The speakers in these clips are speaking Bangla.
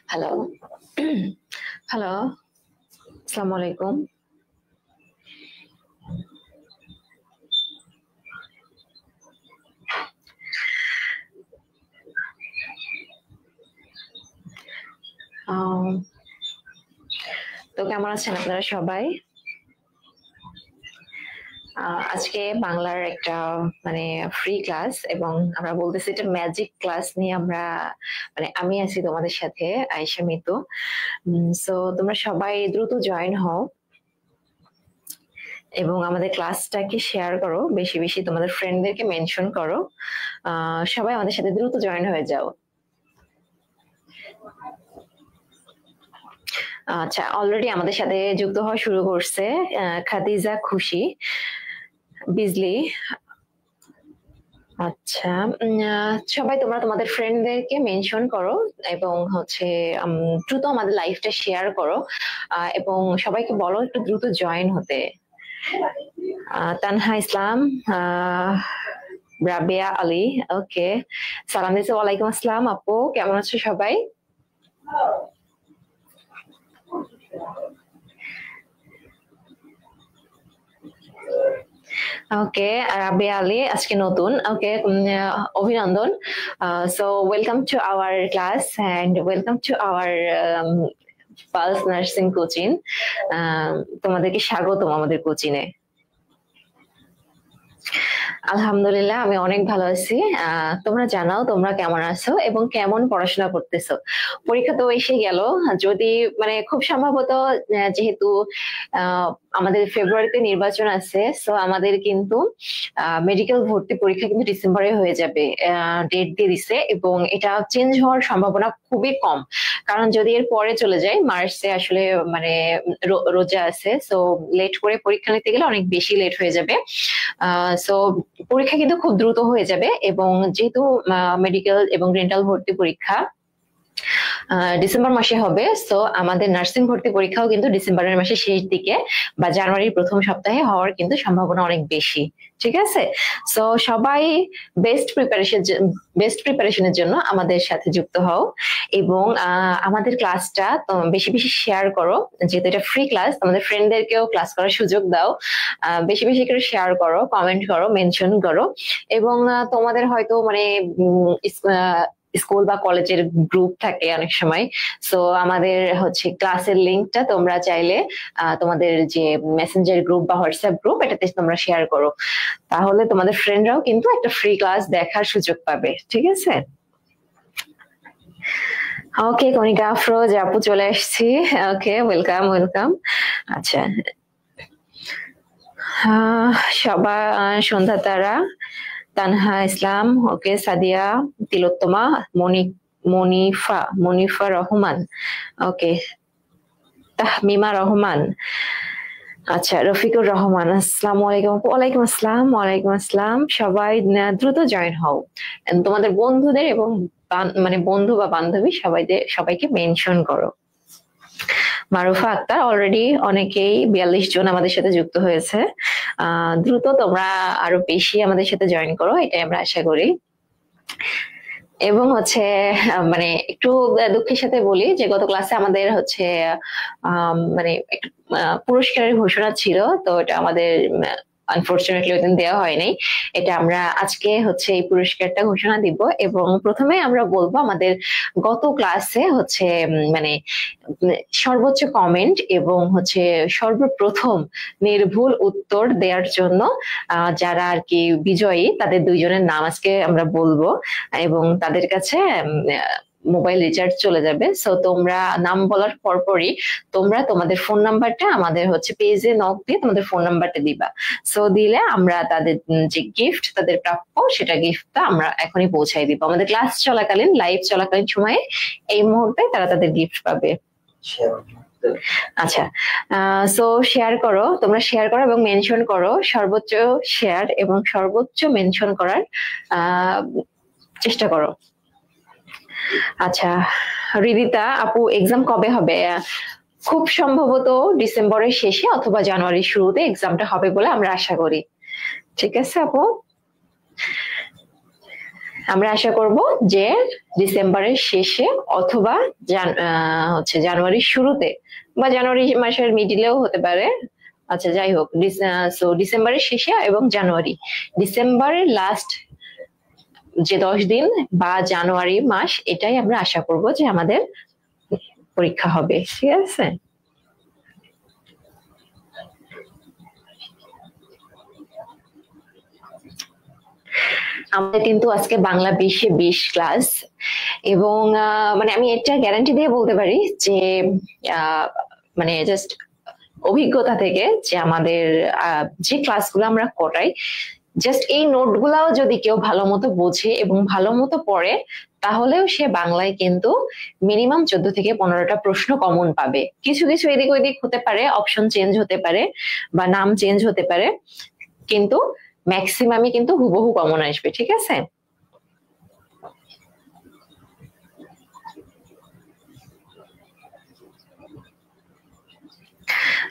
হ্যালো হ্যালো আসসালামু আলাইকুম। তো কেমন আছেন আপনারা সবাই? আজকে বাংলার একটা মানে ফ্রি ক্লাস, এবং আমরা বলতেছি এটা ম্যাজিক ক্লাস নিয়ে আমরা মানে আমি আছি তোমাদের সাথে, আয়েশা মিতু। সো তোমরা সবাই দ্রুত জয়েন হও এবং আমাদের ক্লাসটাকে শেয়ার করো, বেশি বেশি তোমাদের ফ্রেন্ডদেরকে মেনশন করো। সবাই আমাদের সাথে দ্রুত জয়েন হয়ে যাও। আচ্ছা, অলরেডি আমাদের সাথে যুক্ত হওয়া শুরু করছে খাদিজা খুশি বিজলি। আচ্ছা, সবাই তোমরা তোমাদের ফ্রেন্ডদেরকে মেনশন করো এবং হচ্ছে দ্রুত আমাদের লাইভটা শেয়ার করো, এবং সবাইকে বলো একটু দ্রুত জয়েন হতে। তানহা ইসলাম, রাবিয়া আলী, ওকে, সালাম দিয়েছে। ওয়ালাইকুম আসসালাম আপু, কেমন আছো সবাই? ওকে, রাবিয়া আলী আজকে নতুন, ওকে, অভিনন্দন। So welcome to our class and welcome to our pulse nursing coaching. তোমাদেরকে স্বাগতম আমাদের কোচিং এ। আলহামদুলিল্লাহ, আমি অনেক ভালো আছি। তোমরা জানাও তোমরা কেমন আছো এবং কেমন পড়াশোনা করতেছো। পরীক্ষা তো এসে গেল, যদি মানে খুব সম্ভবত যেহেতু আমাদের ফেব্রুয়ারিতে নির্বাচন আছে, সো আমাদের কিন্তু মেডিকেল ভর্তি পরীক্ষা কিন্তু ডিসেম্বরে হয়ে যাবে, ডেট দিয়ে দিছে, এবং এটা চেঞ্জ হওয়ার সম্ভাবনা খুবই কম। কারণ যদি এর পরে চলে যায়, মার্চে আসলে মানে রোজা আছে, সো লেট করে পরীক্ষা নিতে গেলে অনেক বেশি লেট হয়ে যাবে। সো পরীক্ষা কিন্তু খুব দ্রুত হয়ে যাবে, এবং যেহেতু মেডিকেল এবং ডেন্টাল ভর্তি পরীক্ষা ডিসেম্বর মাসে হবে, সো আমাদের নার্সিং ভর্তি পরীক্ষাও কিন্তু ডিসেম্বরের মাসের শেষ দিকে বা জানুয়ারির প্রথম সপ্তাহে হওয়ার কিন্তু সম্ভাবনা অনেক বেশি। ঠিক আছে, সো সবাই বেস্ট প্রিপারেশনের জন্য আমাদের সাথে যুক্ত হও এবং আমাদের ক্লাসটা বেশি বেশি শেয়ার করো। যেহেতু এটা ফ্রি ক্লাস, তোমাদের ফ্রেন্ডদেরকেও ক্লাস করার সুযোগ দাও। বেশি বেশি করে শেয়ার করো, কমেন্ট করো, মেনশন করো, এবং তোমাদের হয়তো মানে স্কুল বা কলেজের গ্রুপ থাকে অনেক সময়, সো আমাদের হচ্ছে ক্লাসের লিঙ্কটা তোমরা চাইলে তোমাদের যে মেসেঞ্জার গ্রুপ বা হোয়াটসঅ্যাপ গ্রুপ এটাতে তোমরা শেয়ার করো, তাহলে তোমাদের ফ্রেন্ডরাও কিন্তু একটা ফ্রি ক্লাস দেখার সুযোগ পাবে। ঠিক আছে, ওকে, কনিকা আফরোজ আপু চলে আসছি। ওকে, ওয়েলকাম ওয়েলকাম। আচ্ছা, সবাই সন্ধ্যা তারা, তানহা ইসলাম, ওকে, সাদিয়া, তিলোত্তমা, মনিফা রহমান, ওকে, তাহমিমা রহমান, আচ্ছা, রফিকুর রহমান, আসসালামু আলাইকুম। ওয়ালাইকুম আসসালাম। ওয়ালাইকুম আসসালাম। সবাই দ্রুত জয়েন হও, তোমাদের বন্ধুদের এবং মানে বন্ধু বা বান্ধবী সবাইকে মেনশন করো। মারুফা আক্তার, অলরেডি অনেকেই 42 জন আমাদের সাথে যুক্ত হয়েছে। দ্রুত তোমরা আরো বেশি আমাদের সাথে জয়েন করো, এটাই আমরা আশা করি। এবং হচ্ছে মানে একটু দুঃখের সাথে বলি যে গত ক্লাসে আমাদের হচ্ছে মানে একটু পুরস্কারের ঘোষণা ছিল, তো এটা আমাদের আনফরচুনেটলি ওইদিন দেওয়া হয়নি। এটা আমরা আজকে হচ্ছে এই পুরস্কারটা ঘোষণা দিব, এবং প্রথমে আমরা বলবো আমাদের গত ক্লাসে হচ্ছে মানে সর্বোচ্চ কমেন্ট এবং হচ্ছে সর্বপ্রথম নির্ভুল উত্তর দেওয়ার জন্য যারা আর কি বিজয়ী, তাদের দুইজনের নাম আজকে আমরা বলবো এবং তাদের কাছে মোবাইল রিচার্জ চলে যাবে। সো তোমরা নাম বলার পরপরই তোমরা তোমাদের ফোন নাম্বারটা আমাদের হচ্ছে পেজে নক দিয়ে তোমাদের ফোন নাম্বারটা দিবা। সো দিলে আমরা তাদের যে গিফট তাদের প্রাপ্য সেটা গিফটটা আমরা এখনই পৌঁছাই দিব। আমাদের ক্লাস চলাকালীন লাইভ চলাকালীন সময়ে এই মুহূর্তে তারা তাদের গিফট পাবে। আচ্ছা, সো শেয়ার করো, তোমরা শেয়ার করো এবং মেনশন করো, সর্বোচ্চ শেয়ার এবং সর্বোচ্চ মেনশন করার চেষ্টা করো। আচ্ছা হৃদিতা আপু, এক্সাম কবে হবে? খুব সম্ভবত ডিসেম্বরের শেষে অথবা জানুয়ারির শুরুতে এক্সামটা হবে বলে আমরা আশা করি। ঠিক আছে আপু, আমরা আশা করব যে ডিসেম্বরের শেষে অথবা হচ্ছে জানুয়ারির শুরুতে বা জানুয়ারি মাসের মিডিলেও হতে পারে। আচ্ছা যাই হোক, ডিসেম্বরের শেষে এবং জানুয়ারি, ডিসেম্বরের লাস্ট যে 10 দিন বা জানুয়ারি মাস, এটাই আমরা আশা করব যে আমাদের পরীক্ষা হবে। ঠিক আছে, আমাদের কিন্তু আজকে বাংলা 20 ক্লাস, এবং মানে আমি এটা গ্যারান্টি দিয়ে বলতে পারি যে মানে জাস্ট অভিজ্ঞতা থেকে যে আমাদের যে ক্লাসগুলো আমরা করাই, জাস্ট এই নোটগুলাও যদি কেউ ভালো মতো বোঝে এবং ভালো মতো পড়ে, তাহলেও সে বাংলায় কিন্তু মিনিমাম 14 থেকে 15টা প্রশ্ন কমন পাবে। কিছু কিছু এদিক ওইদিক হতে পারে, অপশন চেঞ্জ হতে পারে বা নাম চেঞ্জ হতে পারে, কিন্তু ম্যাক্সিমামই কিন্তু হুবহু কমন আসবে। ঠিক আছে,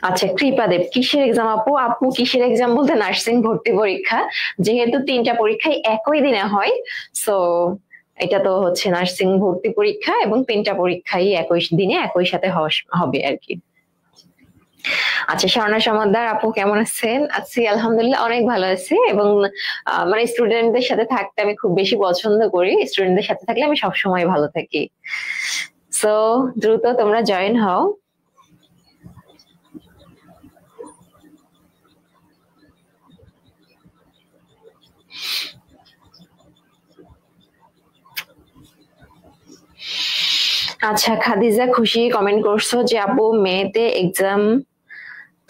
আচ্ছা কৃপাদেব, কিসের এক্সাম আপু? আপু কিসের এক্সাম বলতে নার্সিং ভর্তি পরীক্ষা, যেহেতু 3টা পরীক্ষাই একই দিনে হয়, সো এটা তো হচ্ছে নার্সিং ভর্তি পরীক্ষা এবং 3টা পরীক্ষাই একই দিনে একই সাথে হবে আর কি। আচ্ছা স্বর্ণা সমাদ্দার আপু কেমন আছেন? আছি আলহামদুলিল্লাহ, অনেক ভালো আছি, এবং মানে স্টুডেন্টদের সাথে থাকতে আমি খুব বেশি পছন্দ করি। স্টুডেন্টদের সাথে থাকলে আমি সবসময় ভালো থাকি। সো দ্রুত তোমরা জয়েন হও। আচ্ছা খাদিজা খুশি কমেন্ট করছো যে আপু মেতে এক্সাম,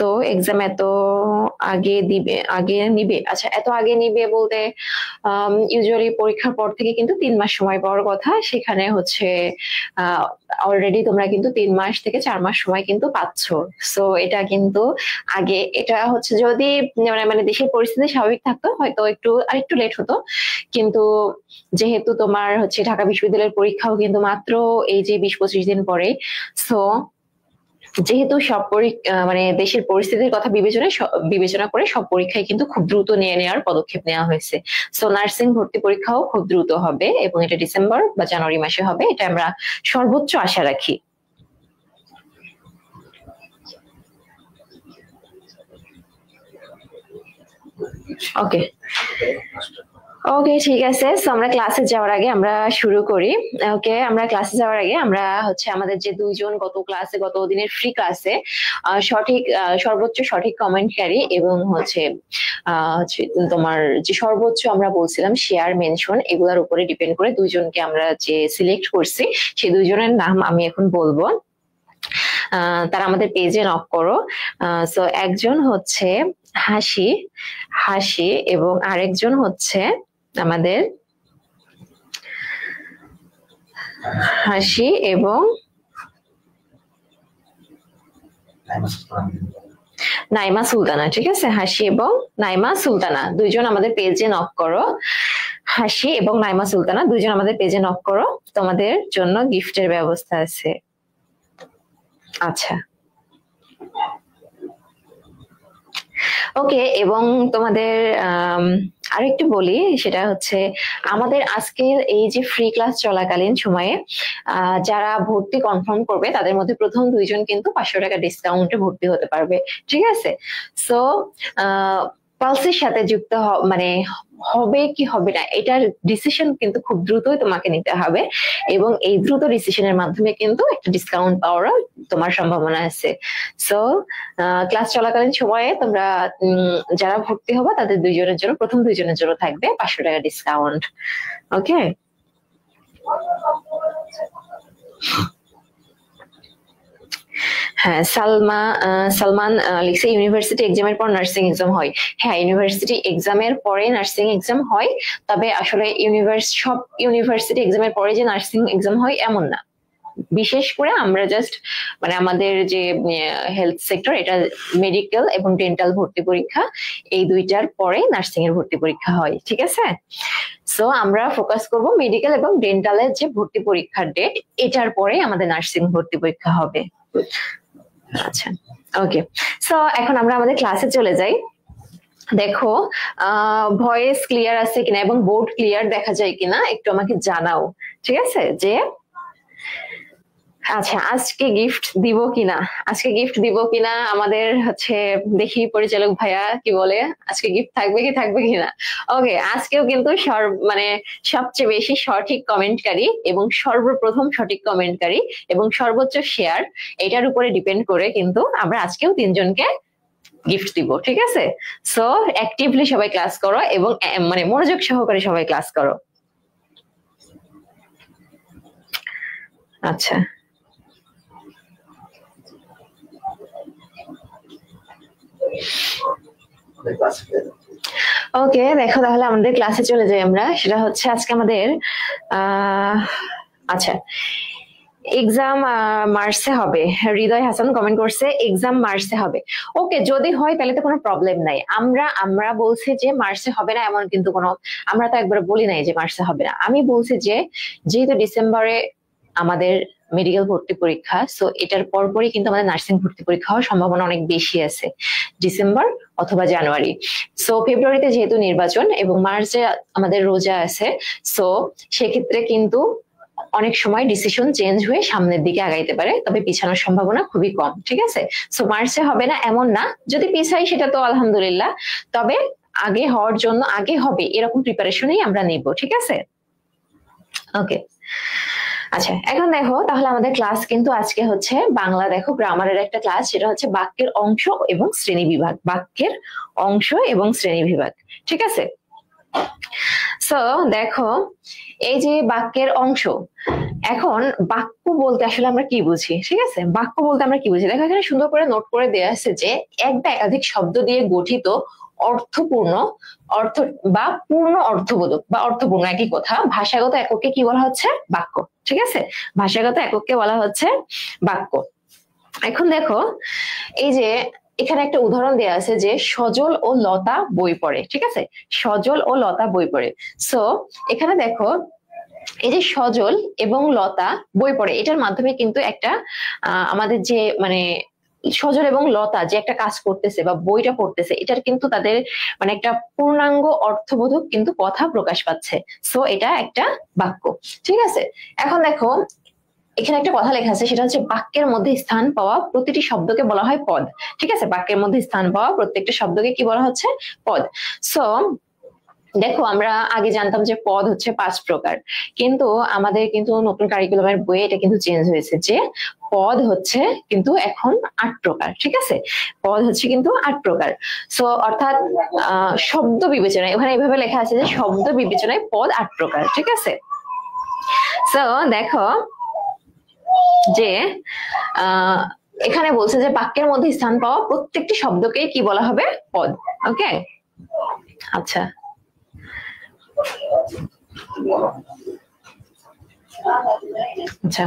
তো এক্সাম এত আগে নিবে। আচ্ছা এত আগে নিবে বলতে ইউজুয়ালি পরীক্ষার পর থেকে কিন্তু 3 মাস সময় পাওয়ার কথা, সেখানে হচ্ছে অলরেডি তোমরা কিন্তু 3 মাস থেকে 4 মাস সময় কিন্তু পাচ্ছ। সো এটা কিন্তু আগে, এটা হচ্ছে যদি মানে দেশের পরিস্থিতি স্বাভাবিক থাকতো হয়তো আরেকটু লেট হতো, কিন্তু যেহেতু তোমার হচ্ছে ঢাকা বিশ্ববিদ্যালয়ের পরীক্ষাও কিন্তু মাত্র এই যে 20-25 দিন পরে, সো যেহেতু সব মানে দেশের পরিস্থিতির কথা বিবেচনা করে সব পরীক্ষায় কিন্তু খুব দ্রুত নিয়ে নেওয়ার পদক্ষেপ নেওয়া হয়েছে। সো নার্সিং ভর্তি পরীক্ষাও খুব দ্রুত হবে এবং এটা ডিসেম্বর বা জানুয়ারি মাসে হবে, এটা আমরা সর্বোচ্চ আশা রাখি। ওকে ওকে ঠিক আছে, আমরা ক্লাসে যাওয়ার আগে আমরা শুরু করি। ওকে, আমরা ক্লাসে যাওয়ার আগে আমরা হচ্ছে আমাদের যে 2 জন গত দিনের ফ্রি ক্লাসে সর্বোচ্চ সঠিক কমেন্টকারী এবং হচ্ছে তোমার যে সর্বোচ্চ আমরা বলছিলাম শেয়ার মেনশন, এগুলোর উপরে ডিপেন্ড করে 2 জনকে আমরা যে সিলেক্ট করছি, সেই 2 জনের নাম আমি এখন বলবো। তারা আমাদের পেজে নক করো। সো একজন হচ্ছে হাসি এবং আরেকজন হচ্ছে আমাদের হাসি এবং নাইমা সুলতানা। ঠিক আছে, হাসি এবং নাইমা সুলতানা 2 জন আমাদের পেজে নক করো। হাসি এবং নাইমা সুলতানা 2 জন আমাদের পেজে নক করো, তোমাদের জন্য গিফটের ব্যবস্থা আছে। আচ্ছা ওকে, এবং তোমাদের আরেকটু বলি, সেটা হচ্ছে আমাদের আজকের এই যে ফ্রি ক্লাস চলাকালীন সময়ে যারা ভর্তি কনফার্ম করবে তাদের মধ্যে প্রথম 2 জন কিন্তু 500 টাকা ডিসকাউন্টে ভর্তি হতে পারবে। ঠিক আছে, সো পালসের সাথে যুক্ত মানে হবে কি হবে না এটার ডিসিশন কিন্তু খুব দ্রুতই তোমাকে নিতে হবে, এবং এই দ্রুত ডিসিশনের মাধ্যমে কিন্তু একটা ডিসকাউন্ট পাওয়ারও তোমার সম্ভাবনা আছে। সো ক্লাস চলাকালীন সময়ে তোমরা যারা ভর্তি হবে তাদের 2 জনের জন্য, প্রথম 2 জনের জন্য থাকবে 500 টাকা ডিসকাউন্ট। ওকে, হ্যাঁ, সালমান লিখছে ইউনিভার্সিটি এক্সামের পর নার্সিং এক্সাম হয়। হ্যাঁ, ইউনিভার্সিটি এক্সামের পরে নার্সিং এক্সাম হয়, তবে আসলে সব ইউনিভার্সিটি এক্সামের পরে যে নার্সিং এক্সাম হয় এমন না। বিশেষ করে আমরা জাস্ট মানে আমাদের যে হেলথ সেক্টর, এটা মেডিকেল এবং ডেন্টাল ভর্তি পরীক্ষা, এই দুইটার পরে নার্সিং এর ভর্তি পরীক্ষা হয়, ঠিক আছে? সো আমরা ফোকাস করব মেডিকেল এবং ডেন্টালের যে ভর্তি পরীক্ষার ডেট, এটার পরে আমাদের নার্সিং ভর্তি পরীক্ষা হবে। আচ্ছা, ওকে। সো এখন আমরা আমাদের ক্লাসে চলে যাই। দেখো ভয়েস ক্লিয়ার আছে কিনা এবং বোর্ড ক্লিয়ার দেখা যায় কিনা একটু আমাকে জানাও, ঠিক আছে? যে আচ্ছা, আজকে গিফট দিব কিনা আমাদের হচ্ছে, দেখি পরিচালক ভাইয়া কি বলে, আজকে গিফট থাকবে কি থাকবে কিনা। ওকে, আজকেও কিন্তু মানে সবচেয়ে বেশি সঠিক কমেন্টকারী এবং সর্বপ্রথম সঠিক কমেন্টকারী এবং সর্বোচ্চ শেয়ার, এটার উপরে ডিপেন্ড করে কিন্তু আমরা আজকেও 3 জনকে গিফট দিব, ঠিক আছে? সো অ্যাক্টিভলি সবাই ক্লাস করো এবং মানে মনোযোগ সহকারে সবাই ক্লাস করো। আচ্ছা, ওকে, দেখো তাহলে আমাদের ক্লাসে চলে যাই আমরা। সেটা হচ্ছে আজকে আমাদের আচ্ছা, এক্সাম মার্চে হবে। হৃদয় হাসান কমেন্ট করছে এক্সাম মার্চে হবে। ওকে, যদি হয় তাহলে তো কোনো প্রবলেম নাই। আমরা বলছি যে মার্চে হবে না এমন কিন্তু আমরা তো একবার বলি নাই যে মার্চে হবে না। আমি বলছি যে যেহেতু ডিসেম্বরে আমাদের মেডিকেল ভর্তি পরীক্ষা, সো এটার পরপরই কিন্তু আমাদের নার্সিং ভর্তি পরীক্ষা হওয়ার সম্ভাবনা অনেক বেশি আছে, ডিসেম্বর অথবা জানুয়ারি। সো ফেব্রুয়ারিতে যেহেতু নির্বাচন এবং মার্চে আমাদের রোজা আছে, সো সেক্ষেত্রে কিন্তু অনেক সময় ডিসিশন চেঞ্জ হয়ে সামনের দিকে আগাইতে পারে, তবে পিছানোর সম্ভাবনা খুবই কম, ঠিক আছে? সো মার্চে হবে না এমন না, যদি পিছাই সেটা তো আলহামদুলিল্লাহ, তবে আগে হওয়ার জন্য আগে হবে এরকম প্রিপারেশনই আমরা নিব, ঠিক আছে? ওকে, আচ্ছা, এখন দেখো তাহলে আমাদের ক্লাস কিন্তু আজকে হচ্ছে বাংলা, দেখো গ্রামারের একটা ক্লাস, সেটা হচ্ছে বাক্যের অংশ এবং শ্রেণী বিভাগ, বাক্যের অংশ এবং শ্রেণী বিভাগ, ঠিক আছে? সো দেখো এই যে বাক্যের অংশ, এখন বাক্য বলতে আসলে আমরা কি বুঝি, ঠিক আছে? বাক্য বলতে আমরা কি বুঝি, দেখো এখানে সুন্দর করে নোট করে দেওয়া আছে যে এক বা একাধিক শব্দ দিয়ে গঠিত অর্থপূর্ণ বা পূর্ণ অর্থবোধক বা অর্থপূর্ণ, একই কথা, ভাষাগত এককে কি বলা হচ্ছে? বাক্য, ঠিক আছে? ভাষাগত এককে বলা হচ্ছে বাক্য। এখন দেখো এই যে এখানে একটা উদাহরণ দেওয়া আছে যে সজল ও লতা বই পড়ে, ঠিক আছে? সজল ও লতা বই পড়ে। সো এখানে দেখো এই যে সজল এবং লতা বই পড়ে, এটার মাধ্যমে কিন্তু একটা আমাদের যে মানে সজল এবং লতা যে একটা কাজ করতেছে বা বইটা পড়তেছে, এটার কিন্তু তাদের মানে একটা পূর্ণাঙ্গ অর্থবোধক কিন্তু কথা প্রকাশ পাচ্ছে। সো এটা একটা বাক্য, ঠিক আছে? এখন দেখো এখানে একটা কথা লেখা আছে, সেটা হচ্ছে বাক্যের মধ্যে স্থান পাওয়া প্রতিটি শব্দকে বলা হয় পদ, ঠিক আছে? বাক্যের মধ্যে স্থান পাওয়া প্রত্যেকটা শব্দকে কি বলা হচ্ছে? পদ। সো দেখো আমরা আগে জানতাম যে পদ হচ্ছে 5 প্রকার, কিন্তু আমাদের কিন্তু নতুন কারিকুলামের বইয়ে এটা কিন্তু চেঞ্জ হয়েছে যে পদ হচ্ছে কিন্তু এখন 8 প্রকার, ঠিক আছে? পদ হচ্ছে কিন্তু 8 প্রকার। সো অর্থাৎ শব্দ বিবেচনায় ওখানে এইভাবে লেখা আছে যে শব্দ বিবেচনায় পদ 8 প্রকার, ঠিক আছে? সো দেখো যে এখানে বলছে যে বাক্যের মধ্যে স্থান পাওয়া প্রত্যেকটি শব্দকে কি বলা হবে? পদ। ওকে, আচ্ছা, আচ্ছা,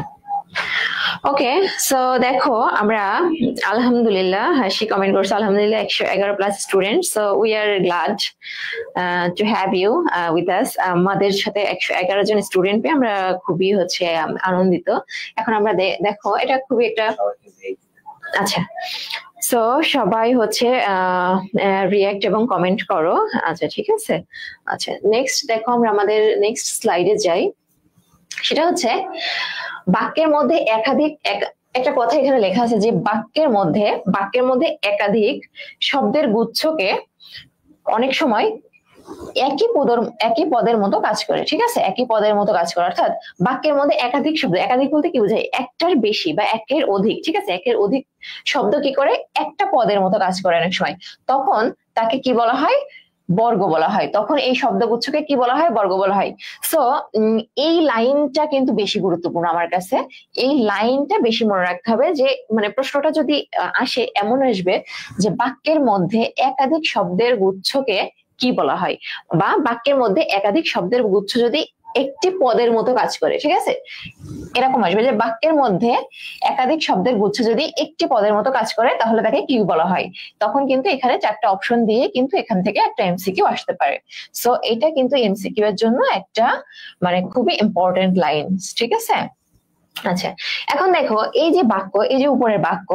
ওকে। সো দেখো আমরা আলহামদুলিল্লাহ, হাসি কমেন্ট করছে আলহামদুলিল্লাহ 111+ student, so we are glad to have you with us. আমাদের সাথে 111 জন স্টুডেন্ট পেয়ে আমরা খুবই হচ্ছে আনন্দিত। এখন আমরা দেখো এটা খুবই একটা, আচ্ছা, সো সবাই হচ্ছে রিঅ্যাক্ট এবং কমেন্ট করো, আচ্ছা ঠিক আছে। আচ্ছা, নেক্সট দেখো আমরা আমাদের নেক্সট স্লাইডে যাই। সেটা হচ্ছে বাক্যের মধ্যে একাধিক, একটা কথা এখানে লেখা আছে যে বাক্যের মধ্যে একাধিক শব্দের গুচ্ছকে অনেক সময় একই পদের মতো কাজ করে, ঠিক আছে? একই পদের মতো কাজ করে, অর্থাৎ বাক্যের মধ্যে একাধিক শব্দ, একাধিক বলতে কি বোঝায়? একটার বেশি বা একের অধিক, ঠিক আছে? একের অধিক শব্দ কি করে একটা পদের মতো কাজ করে অনেক সময়, তখন তাকে কি বলা হয়? বর্গ বলা হয়, তখন এই শব্দগুচ্ছকে কি বলা হয়? বর্গ বলা হয়। সো এই লাইনটা কিন্তু বেশি গুরুত্বপূর্ণ আমার কাছে। এই লাইনটা বেশি মনে রাখতে হবে, যে মানে প্রশ্নটা যদি আসে এমন আসবে যে বাক্যের মধ্যে একাধিক শব্দের গুচ্ছকে কি বলা হয়, বা বাক্যের মধ্যে একাধিক শব্দের গুচ্ছ যদি একটি পদের মতো কাজ করে, ঠিক আছে, এরকম আসবে যে বাক্যের মধ্যে একাধিক শব্দের গুচ্ছ যদি একটি পদের মতো কাজ করে তাহলে তাকে কি বলা হয়। তখন কিন্তু এখানে 4টা অপশন দিয়ে কিন্তু এখান থেকে একটা এমসিকিউ আসতে পারে। সো এটা কিন্তু এমসিকিউ এর জন্য একটা মানে খুবই ইম্পর্টেন্ট লাইন, ঠিক আছে। আচ্ছা, এখন দেখো এই যে বাক্য, এই যে উপরের বাক্য,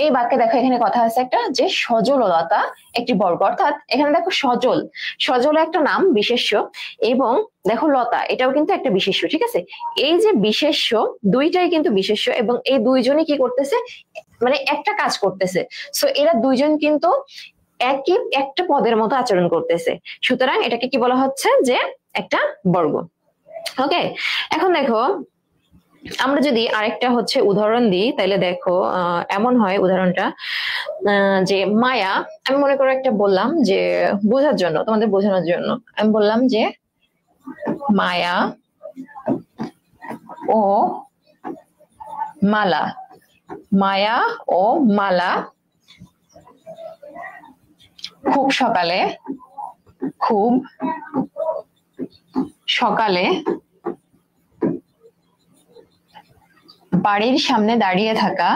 এই বাক্যে দেখো এখানে কথা আছে একটা, যে সজলতা একটি বর্গ, অর্থাৎ এখানে দেখো সজল, সজল একটা নাম বিশেষ্য, এবং দেখো লতা এটাও কিন্তু একটা বিশেষ্য, ঠিক আছে। এই যে বিশেষ্য দুইটাই কিন্তু বিশেষ্য, এবং এই দুইজনই কি করতেছে, মানে একটা কাজ করতেছে। সো এরা দুইজন কিন্তু একই একটা পদের মতো আচরণ করতেছে, সুতরাং এটাকে কি বলা হচ্ছে, যে একটা বর্গ। ওকে, এখন দেখো আমরা যদি আরেকটা হচ্ছে উদাহরণ দিই, তাহলে দেখো এমন হয় উদাহরণটা, যে মায়া, আমি মনে করো একটা বললাম যে বোঝার জন্য, তোমাদের বোঝানোর জন্য আমি বললাম যে মায়া ও মালা, মায়া ও মালা খুব সকালে, খুব সকালে বাড়ির সামনে দাঁড়িয়ে থাকা,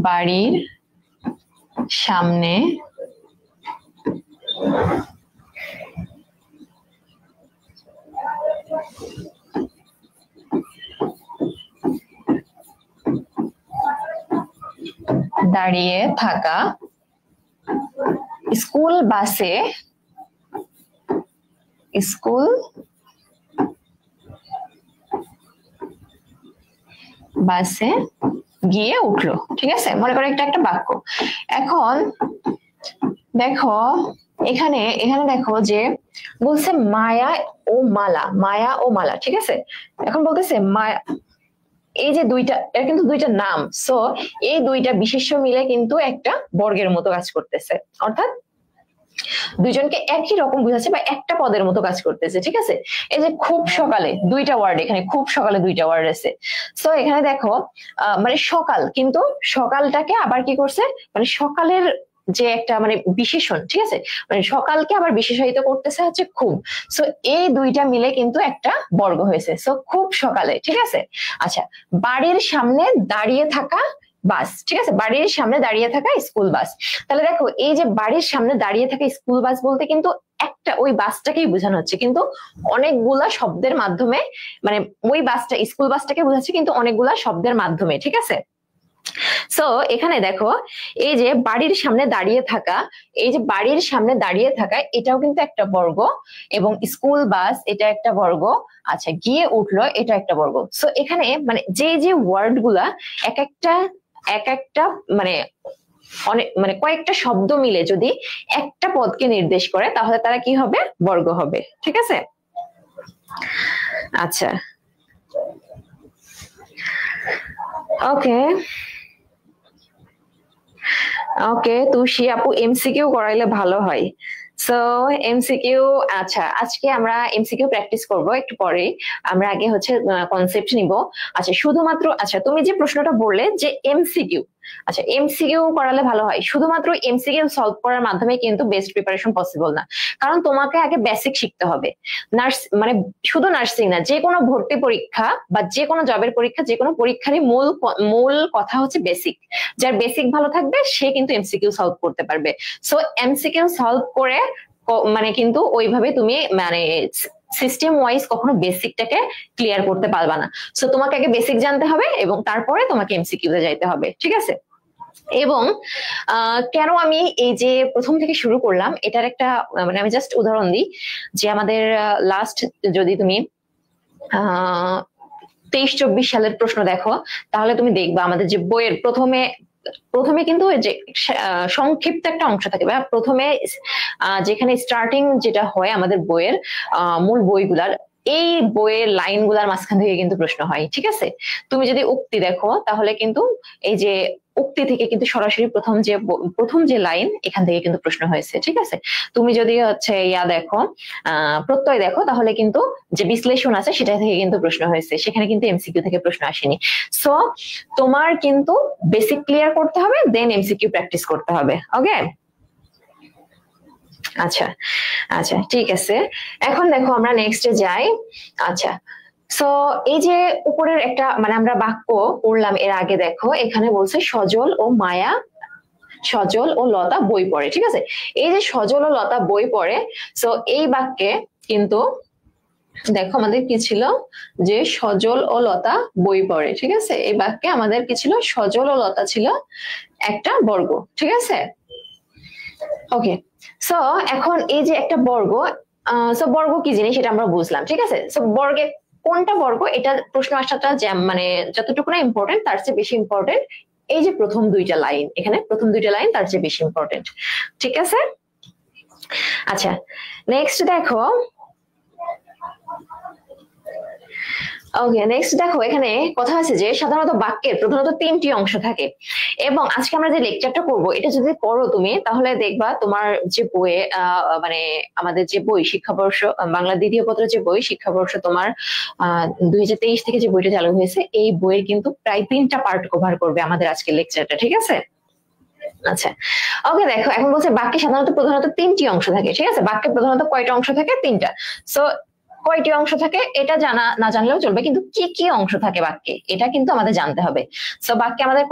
বাড়ির সামনে দাঁড়িয়ে থাকা স্কুল বাসে, স্কুল বাসে গিয়ে উঠলো, ঠিক আছে, মনে করো একটা একটা বাক্য। এখন দেখো এখানে এখানে দেখো যে বলছে মায়া ও মালা, মায়া ও মালা, ঠিক আছে। এখন বলতেছে মায়া, এই যে দুইটা, এর কিন্তু দুইটা নাম, সো এই দুইটা বিশেষ্য মিলে কিন্তু একটা বর্গের মতো কাজ করতেছে, অর্থাৎ দুইজনকে একই রকম বুঝাচ্ছে বা একটা পদের মতো কাজ করতেছে, ঠিক আছে। এই যে খুব সকালে, দুইটা ওয়ার্ড, এখানে খুব সকালে দুইটা ওয়ার্ড আছে। সো এখানে দেখো মানে সকাল, কিন্তু সকালটাকে আবার কি করছে, মানে সকালের যে একটা মানে বিশেষণ, ঠিক আছে, মানে সকালকে আবার বিশেষায়িত করতেছে হচ্ছে খুব। সো এই দুইটা মিলে কিন্তু একটা বর্গ হয়েছে, সো খুব সকালে, ঠিক আছে। আচ্ছা, বাড়ির সামনে দাঁড়িয়ে থাকা বাস, ঠিক আছে, বাড়ির সামনে দাঁড়িয়ে থাকা স্কুল বাস। তাহলে দেখো এই যে বাড়ির সামনে দাঁড়িয়ে থাকা স্কুল বাস বলতে কিন্তু একটা ওই বাসটাকেই বোঝানো হচ্ছে, কিন্তু অনেকগুলা শব্দের মাধ্যমে, মানে ওই বাসটা, স্কুল বাসটাকে বোঝাচ্ছে কিন্তু অনেকগুলা শব্দের মাধ্যমে, ঠিক আছে। সো এখানে দেখো এই যে বাড়ির সামনে দাঁড়িয়ে থাকা, এই যে বাড়ির সামনে দাঁড়িয়ে থাকা এটাও কিন্তু একটা বর্গ, এবং স্কুল বাস এটা একটা বর্গ। আচ্ছা, গিয়ে উঠলো এটা একটা বর্গ। সো এখানে মানে যে যে ওয়ার্ড গুলা এক একটা মানে অনেক মানে কয়েকটা শব্দ মিলে যদি একটা পদকে নির্দেশ করে তাহলে তারা কি হবে, বর্গ হবে, ঠিক আছে। আচ্ছা, ওকে ওকে, তুষি আপু এমসিকিউ করাইলে ভালো হয়। সো এমসিকিউ, আচ্ছা আজকে আমরা এমসিকিউ প্র্যাকটিস করব একটু পরে, আমরা আগে হচ্ছে কনসেপ্ট নিব। আচ্ছা শুধুমাত্র, আচ্ছা তুমি যে প্রশ্নটা বললে যে এমসিকিউ, আচ্ছা এমসিকিউ করালে ভালো হয়, শুধুমাত্র এমসিকিউ সলভ করার মাধ্যমে কিন্তু বেস্ট প্রিপারেশন পসিবল না, কারণ তোমাকে আগে বেসিক শিখতে হবে। নার্স মানে শুধু নার্সিং না, যে কোনো ভর্তি পরীক্ষা বা যে কোনো জবের পরীক্ষা, যে কোনো পরীক্ষারই মূল মূল কথা হচ্ছে বেসিক। যার বেসিক ভালো থাকবে সে কিন্তু এমসিকিউ সলভ করতে পারবে। সো এমসিকিউ সলভ করে মানে কিন্তু ওইভাবে তুমি মানে সিস্টেম ওয়াইজ কখনো বেসিকটাকে ক্লিয়ার করতে পারবা না। সো তোমাকে আগে বেসিক জানতে হবে এবং তারপরে তোমাকে এমসিকিউ তে যাইতে হবে, ঠিক আছে। এবং কেন আমি এই যে প্রথম থেকে শুরু করলাম এটার একটা মানে আমি জাস্ট উদাহরণ দিই, যে আমাদের লাস্ট যদি তুমি 23-24 সালের প্রশ্ন দেখো তাহলে তুমি দেখবা আমাদের যে বইয়ের প্রথমে প্রথমে কিন্তু যে সংক্ষিপ্ত একটা অংশ থাকে, প্রথমে যেখানে স্টার্টিং যেটা হয় আমাদের বইয়ের মূল বইগুলার এই বইয়ের লাইনগুলোর মাঝখান থেকে কিন্তু প্রশ্ন হয়, ঠিক আছে? তুমি যদি উক্তি দেখো তাহলে কিন্তু এই যে উক্তি থেকে কিন্তু সরাসরি প্রথম যে লাইন এখান থেকে কিন্তু প্রশ্ন হয়েছে, ঠিক আছে? তুমি যদি হচ্ছে দেখো প্রত্যয় দেখো তাহলে কিন্তু যে বিশ্লেষণ আছে সেটা থেকে কিন্তু প্রশ্ন হয়েছে, সেখানে কিন্তু এমসিকিউ থেকে প্রশ্ন আসেনি। সো তোমার কিন্তু বেসিক ক্লিয়ার করতে হবে, দেন এমসিকিউ প্র্যাকটিস করতে হবে। ওকে, আচ্ছা আচ্ছা ঠিক আছে। এখন দেখো আমরা নেক্সটে যাই। আচ্ছা, সো এই যে উপরের একটা মানে আমরা বাক্য পড়লাম এর আগে, দেখো এখানে বলছে সজল ও মায়া, সজল ও লতা বই পড়ে, ঠিক আছে? এই যে সজল ও লতা বই পড়ে, সো এই বাক্যে কিন্তু দেখো আমাদের কি ছিল, যে সজল ও লতা বই পড়ে, ঠিক আছে? এই বাক্যে আমাদের কি ছিল, সজল ও লতা ছিল একটা বর্গ, ঠিক আছে? ওকে, সো এখন এই যে একটা বর্গ, সো বর্গ কি জিনিস এটা আমরা বুঝলাম, ঠিক আছে? সো বর্গে কোনটা বর্গ এটা প্রশ্ন আসাটা মানে যতটুকু না ইম্পর্টেন্ট তার চেয়ে বেশি ইম্পর্টেন্ট এই যে প্রথম দুইটা লাইন, এখানে প্রথম দুইটা লাইন তার চেয়ে বেশি ইম্পর্টেন্ট, ঠিক আছে? আচ্ছা, নেক্সট দেখো। ওকে, নেক্সট দেখো এখানে কথা আছে যে সাধারণত বাক্যের প্রধানত তিনটি অংশ থাকে, এবং আজকে আমরা যে লেকচারটা করব এটা যদি পড়ো তুমি তাহলে দেখবা তোমার যে বইয়ে মানে আমাদের যে বই শিক্ষাবর্ষ বাংলা দ্বিতীয় পত্র যে বই শিক্ষাবর্ষ তোমার 2023 থেকে যে বইটা চালু হয়েছে এই বইয়ের কিন্তু প্রায় 3টা পার্ট কভার করবে আমাদের আজকের লেকচারটা, ঠিক আছে? আচ্ছা, ওকে দেখো এখন বলছে বাক্যে সাধারণত প্রধানত তিনটি অংশ থাকে, ঠিক আছে? বাক্যে প্রধানত কয়টা অংশ থাকে? 3টা। সো কয়টি অংশ থাকে এটা জানা না জানলেও চলবে, কিন্তু কি কি অংশ থাকে বাক্যে এটা কিন্তু আমাদের জানতে হবে। সো বাক্যে আমাদের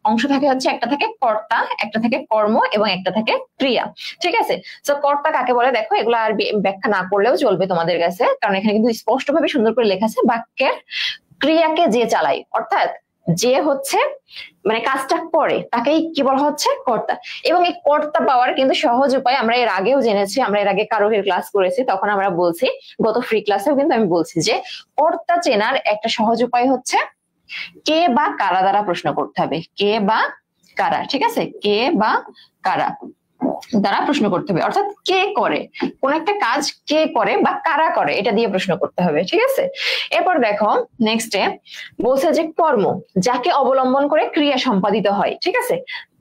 অংশ থাকে হচ্ছে একটা থাকে কর্তা, একটা থাকে কর্ম এবং একটা থাকে ক্রিয়া, ঠিক আছে? সো কর্তা কাকে বলে দেখো, এগুলো আর ব্যাখ্যা না করলেও চলবে তোমাদের কাছে, কারণ এখানে কিন্তু স্পষ্টভাবে সুন্দর করে লেখা আছে বাক্যের ক্রিয়াকে যে চালায়, অর্থাৎ যে হচ্ছে মানে কাজটা করে তাকেই কি বলা হচ্ছে, কর্তা। এবং এই কর্তা পাওয়ার কিন্তু সহজ উপায় আমরা এর আগেও জেনেছি, আমরা এর আগে কারোহের ক্লাস করেছি, তখন আমরা বলছি, গত ফ্রি ক্লাসেও কিন্তু আমি বলছি যে কর্তা চেনার একটা সহজ উপায় হচ্ছে কে বা কারা দ্বারা প্রশ্ন করতে হবে, কে বা কারা, ঠিক আছে? কে বা কারা দ্বারা প্রশ্ন করতে হবে, অর্থাৎ কে করে, কোন একটা কাজ কে করে বা কারা করে এটা দিয়ে প্রশ্ন করতে হবে, ঠিক আছে? এরপর দেখো নেক্সটে বলছে যে কর্ম, যাকে অবলম্বন করে ক্রিয়া সম্পাদিত হয়, ঠিক আছে?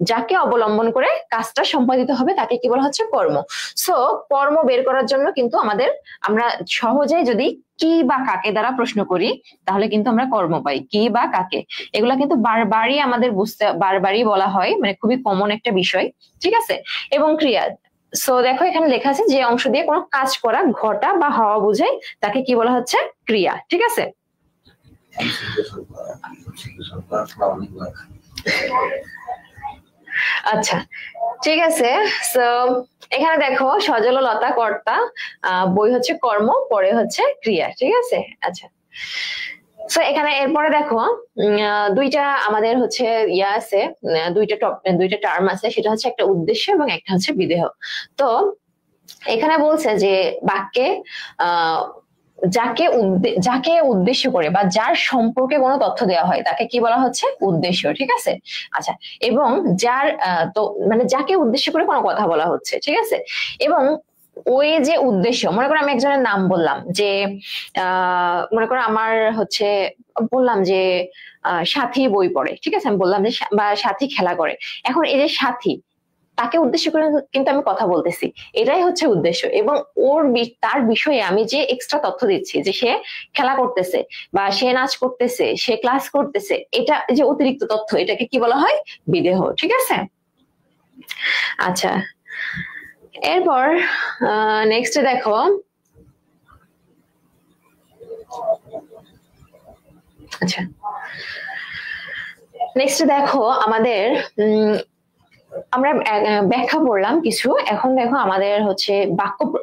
যাকে অবলম্বন করে কাজটা সম্পাদিত হবে তাকে কি বলা হচ্ছে, কর্ম। সো কর্ম বের করার জন্য কিন্তু আমরা সহজে যদি কি বা কাকে দ্বারা প্রশ্ন করি তাহলে কিন্তু আমরা কর্ম পাই, কি বা কাকে। এগুলা কিন্তু বারবারই বলা হয়, মানে খুবই কমন একটা বিষয়, ঠিক আছে? এবং ক্রিয়া, সো দেখো এখানে লেখা আছে যে অংশ দিয়ে কোনো কাজ করা, ঘটা বা হওয়া বোঝায় তাকে কি বলা হচ্ছে, ক্রিয়া, ঠিক আছে? আচ্ছা ঠিক আছে, সো এখানে দেখো সজল লতা কর্তা, বই হচ্ছে কর্ম, পরে হচ্ছে ক্রিয়া, ঠিক আছে? আচ্ছা, সো এখানে এরপরে দেখো দুইটা আমাদের হচ্ছে আছে, দুইটা টার্ম আছে, সেটা হচ্ছে একটা উদ্দেশ্য এবং একটা হচ্ছে বিদেহ। তো এখানে বলছে যে বাক্যে যাকে উদ্দেশ্য করে বা যার সম্পর্কে কোনো তথ্য দেওয়া হয় তাকে কি বলা হচ্ছে, উদ্দেশ্য, ঠিক আছে? আচ্ছা, এবং যার তো মানে যাকে উদ্দেশ্য করে কোনো কথা বলা হচ্ছে, ঠিক আছে? এবং ওই যে উদ্দেশ্য, মনে করো আমি একজনের নাম বললাম যে মনে করো আমার হচ্ছে বললাম যে সাথী বই পড়ে, ঠিক আছে? আমি বললাম যে বা সাথী খেলা করে। এখন এই যে সাথী, তাকে উদ্দেশ্য করে কিন্তু আমি কথা বলতেছি, এটাই হচ্ছে উদ্দেশ্য। এবং তার বিষয়ে আমি যে এক্সট্রা তথ্য দিচ্ছি যে সে খেলা করতেছে বা সে নাচ করতেছে, সে ক্লাস করতেছে, এটা যে অতিরিক্ত তথ্য এটাকে কি বলা হয়, বিদেহ, ঠিক আছে? আচ্ছা, এরপর নেক্সট দেখো, আচ্ছা নেক্সট দেখো আমাদের আমরা ব্যাখ্যা পড়লাম কিছু, এখন দেখো আমাদের হচ্ছে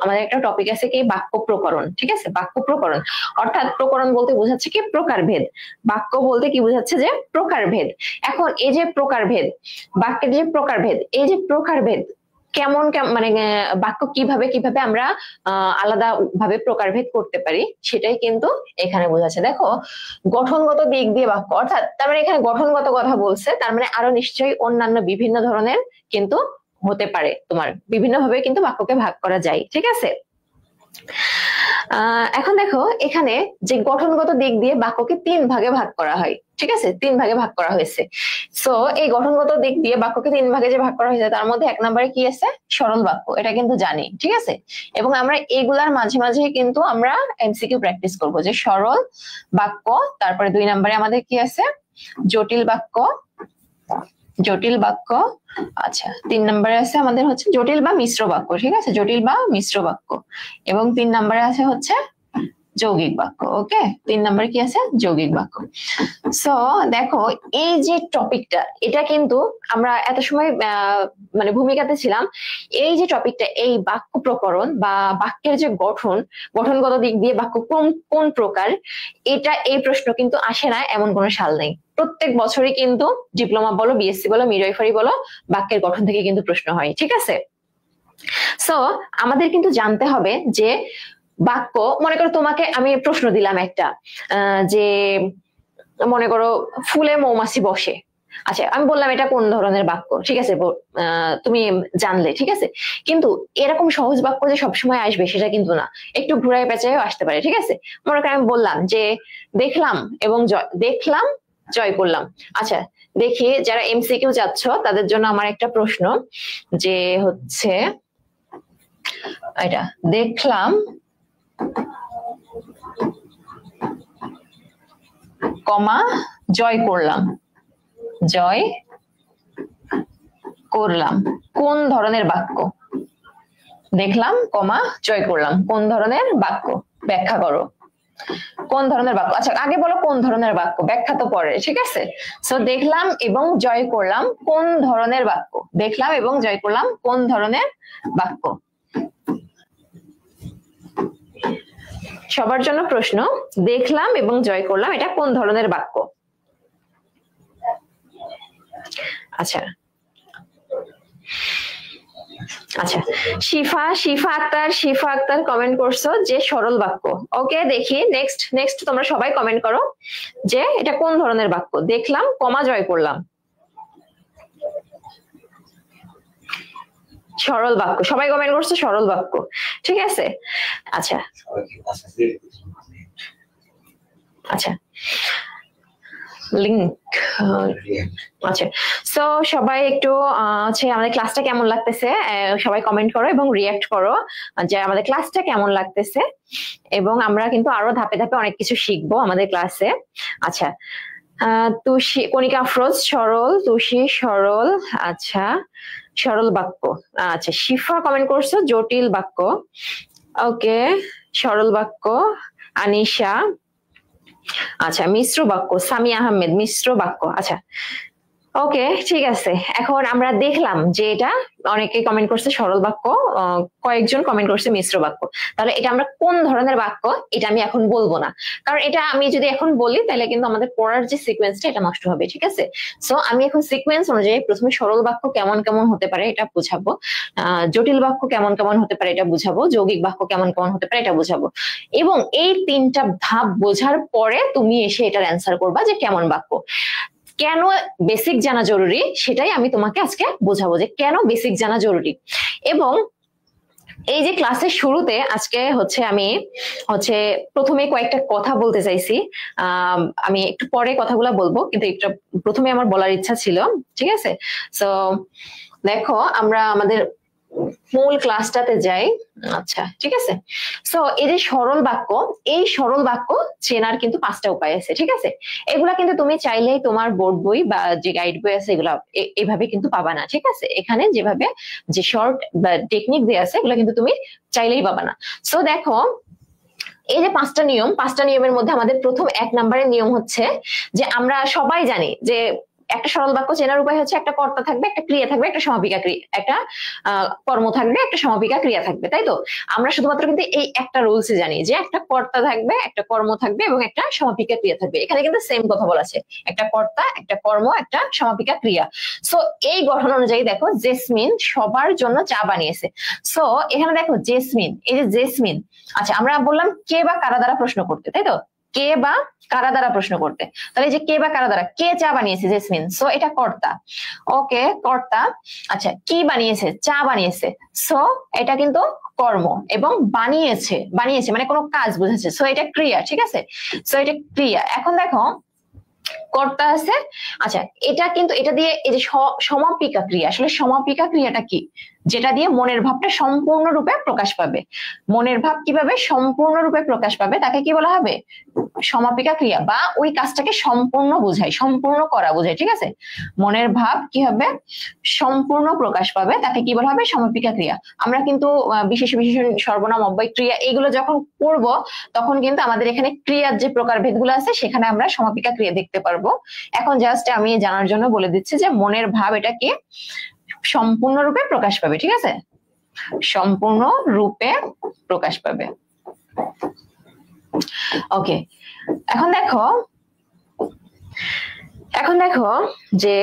আমাদের একটা টপিক আছে কি, বাক্য প্রকরণ, ঠিক আছে? বাক্য প্রকরণ অর্থাৎ প্রকরণ বলতে বোঝাচ্ছে কি, প্রকারভেদ। বাক্য বলতে কি বোঝাচ্ছে, যে প্রকারভেদ। এখন এই যে প্রকারভেদ, বাক্যের যে প্রকারভেদ, এই যে প্রকারভেদ কেমন মানে বাক্য কিভাবে আমরা আলাদা ভাবে প্রকারভেদ করতে পারি সেটাই কিন্তু এখানে বোঝাচ্ছে। দেখো গঠনগত দিক দিয়ে বাক্য, অর্থাৎ তার মানে এখানে গঠনগত কথা বলছে, তার মানে আরো নিশ্চয়ই অন্যান্য বিভিন্ন ধরনের কিন্তু হতে পারে, তোমার বিভিন্ন ভাবে কিন্তু বাক্যকে ভাগ করা যায়, ঠিক আছে? এখন দেখো এখানে যে গঠনগত দিক দিয়ে বাক্যকে 3 ভাগে ভাগ করা হয়, ঠিক আছে, 3 ভাগে ভাগ করা হয়েছে। সো এই গঠনগত দিক দিয়ে বাক্যকে 3 ভাগে যে ভাগ করা হয়েছে তার মধ্যে 1 নম্বরে কি আছে, সরল বাক্য, এটা কিন্তু জানি, ঠিক আছে। এবং আমরা এগুলার মাঝে মাঝে কিন্তু আমরা এমসিকিউ প্র্যাকটিস করব, যে সরল বাক্য, তারপরে 2 নম্বরে আমাদের কি আছে, জটিল বাক্য, জটিল বাক্য, আচ্ছা 3 নম্বরে আছে আমাদের হচ্ছে জটিল বা মিশ্র বাক্য, ঠিক আছে, জটিল বা মিশ্র বাক্য, এবং 3 নম্বরে আছে হচ্ছে যৌগিক বাক্য। ওকে, 3 নম্বরে কি আছে, যৌগিক বাক্য। সো দেখো এই যে টপিকটা, এটা কিন্তু আমরা এত সময় মানে ভূমিকাতে ছিলাম, এই যে টপিকটা, এই বাক্য প্রকরণ বা বাক্যের যে গঠনগত দিক দিয়ে বাক্য কোন কোন প্রকার, এটা এই প্রশ্ন কিন্তু আসে না এমন কোনো সাল নেই। প্রত্যেক বছরই কিন্তু ডিপ্লোমা বলো, বিএসসি বলো, মিডওয়াইফারি বলো, বাক্যের গঠন থেকে কিন্তু প্রশ্ন হয়, ঠিক আছে। সো আমাদের কিন্তু জানতে হবে যে বাক্য, মনে করো তোমাকে আমি প্রশ্ন দিলাম একটা, যে মনে করো ফুলে মৌমাছি বসে, আচ্ছা আমি বললাম এটা কোন ধরনের বাক্য, ঠিক আছে, তুমি জানলে, ঠিক আছে। কিন্তু এরকম সহজ বাক্য যে সবসময় আসবে সেটা কিন্তু না, একটু ঘুরায় পেঁচায়ও আসতে পারে, ঠিক আছে। মনে করো আমি বললাম যে দেখলাম এবং দেখলাম জয় করলাম। আচ্ছা দেখি, যারা এমসিকিউ যাচ্ছ তাদের জন্য আমার একটা প্রশ্ন, যে হচ্ছে এটা দেখলাম কমা জয় করলাম, জয় করলাম কোন ধরনের বাক্য? দেখলাম কমা জয় করলাম কোন ধরনের বাক্য, ব্যাখ্যা করো কোন ধরনের বাক্য। আচ্ছা আগে বলো কোন ধরনের বাক্য, ব্যাখ্যা তো পরে, ঠিক আছে। সো দেখলাম এবং জয় করলাম কোন ধরনের বাক্য, দেখলাম এবং জয় করলাম কোন ধরনের বাক্য। সবার জন্য প্রশ্ন, দেখলাম এবং জয় করলাম এটা কোন ধরনের বাক্য? আচ্ছা আচ্ছা, শিফা আক্তার কমেন্ট করছো যে সরল বাক্য। ওকে দেখি নেক্সট তোমরা সবাই কমেন্ট করো যে এটা কোন ধরনের বাক্য, দেখলাম কমা জয় করলাম, সরল বাক্য, সবাই কমেন্ট করছো সরল বাক্য, ঠিক আছে। আচ্ছা আচ্ছা লিংক, আচ্ছা সো সবাই একটু হচ্ছে আমাদের ক্লাসটা কেমন লাগতেছে সবাই কমেন্ট করো এবং রিয়াক্ট করো যে আমাদের ক্লাসটা কেমন লাগতেছে, এবং আমরা কিন্তু আরো ধাপে ধাপে অনেক কিছু শিখবো আমাদের ক্লাসে। আচ্ছা তুষি, কণিকা আফরোজ সরল, তুষি সরল, আচ্ছা সরল বাক্য, আচ্ছা শিফা কমেন্ট করছো জটিল বাক্য, ওকে সরল বাক্য, আনিশা, আচ্ছা মিশ্র বাক্য, সামি আহমেদ মিশ্র বাক্য, আচ্ছা ওকে ঠিক আছে। এখন আমরা দেখলাম যে এটা অনেকে কমেন্ট করছে সরল বাক্য, কয়েকজন কমেন্ট করছে মিশ্র বাক্য, তাহলে এটা আমরা কোন ধরনের বাক্য এটা আমি এখন বলবো না, কারণ এটা আমি যদি এখন বলি তাহলে কিন্তু আমাদের পড়ার যে সিকোয়েন্সটা এটা নষ্ট হবে, ঠিক আছে। সো আমি এখন সিকোয়েন্স অনুযায়ী প্রথমে সরল বাক্য কেমন কেমন হতে পারে এটা বুঝাবো, জটিল বাক্য কেমন কেমন হতে পারে এটা বুঝাবো, যৌগিক বাক্য কেমন কেমন হতে পারে এটা বুঝাবো, এবং এই 3টা ধাপ বোঝার পরে তুমি এসে এটার অ্যান্সার করবা যে কেমন বাক্য। কেন বেসিক জানা জরুরি সেটাই আমি তোমাকে আজকে বোঝাবো, যে কেন বেসিক জানা জরুরি। এবং এই যে ক্লাসের শুরুতে আজকে হচ্ছে আমি হচ্ছে প্রথমে কয়েকটা কথা বলতে চাইছি, আমি একটু পরে কথাগুলো বলবো, কিন্তু এটা প্রথমে আমার বলার ইচ্ছা ছিল, ঠিক আছে। সো দেখো আমরা আমাদের মূল ক্লাসটাতে যাই, আচ্ছা ঠিক আছে। সো এই যে সরল বাক্য, এই সরল বাক্য চেনার কিন্তু 5টা উপায় আছে, ঠিক আছে। এগুলা কিন্তু তুমি চাইলেই তোমার বোর্ড বই বা যে গাইড বই আছে এগুলা এভাবে কিন্তু পাবা না, ঠিক আছে। এখানে যেভাবে যে শর্ট বা টেকনিক দেয়া আছে এগুলা কিন্তু তুমি চাইলেই পাবা না। সো দেখো এই যে 5টা নিয়ম, 5টা নিয়মের মধ্যে আমাদের প্রথম 1 নম্বরের নিয়ম হচ্ছে যে আমরা সবাই জানি যে একটা সরল বাক্য চেনার উপায় হচ্ছে একটা কর্তা থাকবে, একটা ক্রিয়া থাকবে, একটা সমাপিকা ক্রিয়া, একটা কর্ম থাকবে, একটা সমাপিকা ক্রিয়া থাকবে, তাই তো। আমরা শুধুমাত্র কিন্তু এই একটা রুলসে জানি যে একটা কর্তা থাকবে, একটা কর্ম থাকবে এবং একটা সমাপিকা ক্রিয়া থাকবে। এখানে কিন্তু সেম কথা বলা আছে, একটা কর্তা, একটা কর্ম, একটা সমাপিকা ক্রিয়া। সো এই গঠন অনুযায়ী দেখো জেসমিন সবার জন্য চা বানিয়েছে। সো এখানে দেখো জেসমিন, এই যে জেসমিন, আচ্ছা আমরা বললাম কে বা কারা দ্বারা প্রশ্ন করতে, তাই তো। কে বা কারা দ্বারা প্রশ্ন করতে, তাহলে যে কে বা কারা দ্বারা, কে চা বানিয়েছে জেসমিন, সো এটা কর্তা। ওকে কর্তা। আচ্ছা কি বানিয়েছে, চা বানিয়েছে, সো এটা কিন্তু কর্ম। এবং বানিয়েছে, বানিয়েছে মানে কোনো কাজ বোঝাচ্ছে, সো এটা ক্রিয়া। ঠিক আছে, সো এটা ক্রিয়া। এখন দেখো কর্তা আছে। আচ্ছা এটা কিন্তু এটা দিয়ে এই যে সমাপিকা ক্রিয়া, আসলে সমাপিকা ক্রিয়াটা কি, যেটা দিয়ে মনের ভাবটা সম্পূর্ণরূপে প্রকাশ পাবে। মনের ভাব কিভাবে সম্পূর্ণরূপে প্রকাশ পাবে তাকে কি বলা হবে, সমাপিকা ক্রিয়া, বা ওই কাজটাকে সম্পূর্ণ বোঝায়, সম্পূর্ণ করা বোঝায়। ঠিক আছে, মনের ভাব কি হবে, সম্পূর্ণ প্রকাশ পাবে, তাকে কি বলা হবে, সমাপিকা ক্রিয়া। আমরা কিন্তু বিশেষ বিশেষণ, সর্বনাম, অব্যয়, ক্রিয়া এইগুলো যখন পড়ব তখন কিন্তু আমাদের এখানে ক্রিয়ার যে প্রকারভেদগুলো আছে সেখানে আমরা সমাপিকা ক্রিয়া দেখতে পারবো। এখন জাস্ট আমি জানার জন্য বলে দিচ্ছি যে মনের ভাব এটা কি সম্পূর্ণরূপে প্রকাশ পাবে। ঠিক আছে, সম্পূর্ণ রূপে প্রকাশ পাবে। ওকে, এখন দেখো যে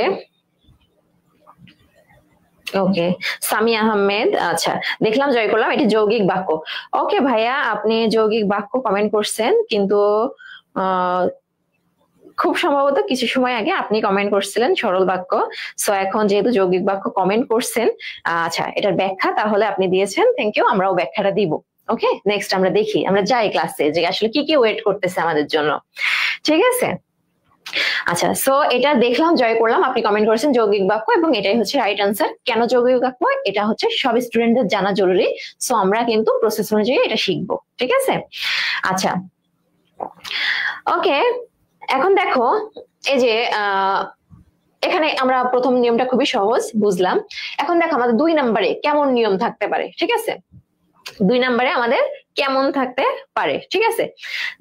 ওকে সামি আহমেদ, আচ্ছা দেখলাম, জয় করলাম, এটি যৌগিক বাক্য। ওকে ভাইয়া, আপনি যৌগিক বাক্য কমেন্ট করছেন, কিন্তু খুব সম্ভবত কিছু সময় আগে আপনি কমেন্ট করছিলেন সরল বাক্য। সো এখন যেহেতু যৌগিক বাক্য কমেন্ট করছেন, আচ্ছা এটার ব্যাখ্যা তাহলে আপনি দিয়েছেন, থ্যাংক ইউ, আমরাও ব্যাখ্যাটা দিব। ওকে নেক্সট আমরা দেখি, আমরা যাই ক্লাসে যে আসলে কি কি ওয়েট করতেছে আমাদের জন্য। ঠিক আছে, আচ্ছা সো এটা দেখলাম, জয় করলাম, আপনি কমেন্ট করেছেন যৌগিক বাক্য, এবং এটাই হচ্ছে রাইট আনসার। কেন যৌগিক বাক্য, এটা হচ্ছে সব স্টুডেন্টদের জানা জরুরি। সো আমরা কিন্তু প্রসেস অনুযায়ী এটা শিখবো। ঠিক আছে, আচ্ছা ওকে, এখন দেখো এই যে এখানে আমরা প্রথম নিয়মটা খুবই সহজ বুঝলাম। এখন দেখো আমাদের 2 নম্বরে কেমন নিয়ম থাকতে পারে। ঠিক আছে, 2 নম্বরে আমাদের কেমন থাকতে পারে। ঠিক আছে,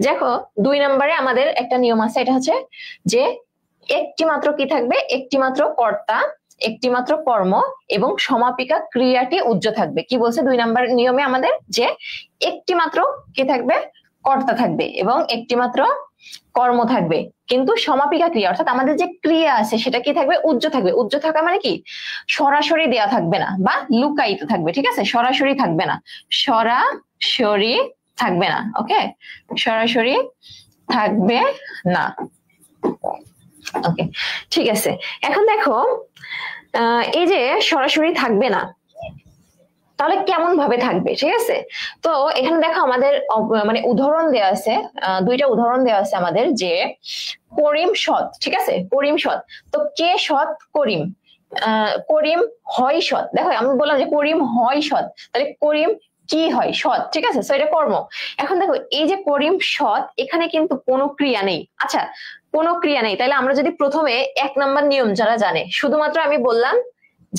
দেখো 2 নম্বরে আমাদের একটা নিয়ম আছে, এটা হচ্ছে যে একটি মাত্র কি থাকবে, একটি মাত্র কর্তা, একটি মাত্র কর্ম এবং সমাপিকা ক্রিয়াটি উজ্জ্ব থাকবে। কি বলছে 2 নম্বর নিয়মে আমাদের, যে একটি মাত্র কি থাকবে, কর্তা থাকবে এবং একটি মাত্র কর্ম থাকবে, কিন্তু সমাপিকা ক্রিয়া অর্থাৎ আমাদের যে ক্রিয়া আছে সেটা কি থাকবে, উজ্জ্ব থাকবে। উজ্জ্ব থাকা মানে কি, সরাসরি দেয়া থাকবে না বা লুকায়িত থাকবে। ঠিক আছে, সরাসরি থাকবে না, সরাসরি থাকবে না। ওকে, সরাসরি থাকবে না। ওকে ঠিক আছে, এখন দেখো এই যে সরাসরি থাকবে না, তাহলে কেমন ভাবে থাকবে। ঠিক আছে, তো এখানে দেখো আমাদের মানে উদাহরণ দেওয়া আছে, 2টা উদাহরণ দেওয়া আছে আমাদের, যে করিম সৎ। ঠিক আছে, করিম সৎ, তো কে সৎ, করিম। করিম হয় সৎ, দেখো আমি বললাম যে করিম হয় সৎ, তাহলে করিম কি হয়, সৎ। ঠিক আছে, তো এটা কর্ম। এখন দেখো এই যে করিম সৎ, এখানে কিন্তু কোনো ক্রিয়া নেই। আচ্ছা কোনো ক্রিয়া নেই, তাহলে আমরা যদি প্রথমে 1 নম্বর নিয়ম যারা জানে, শুধুমাত্র আমি বললাম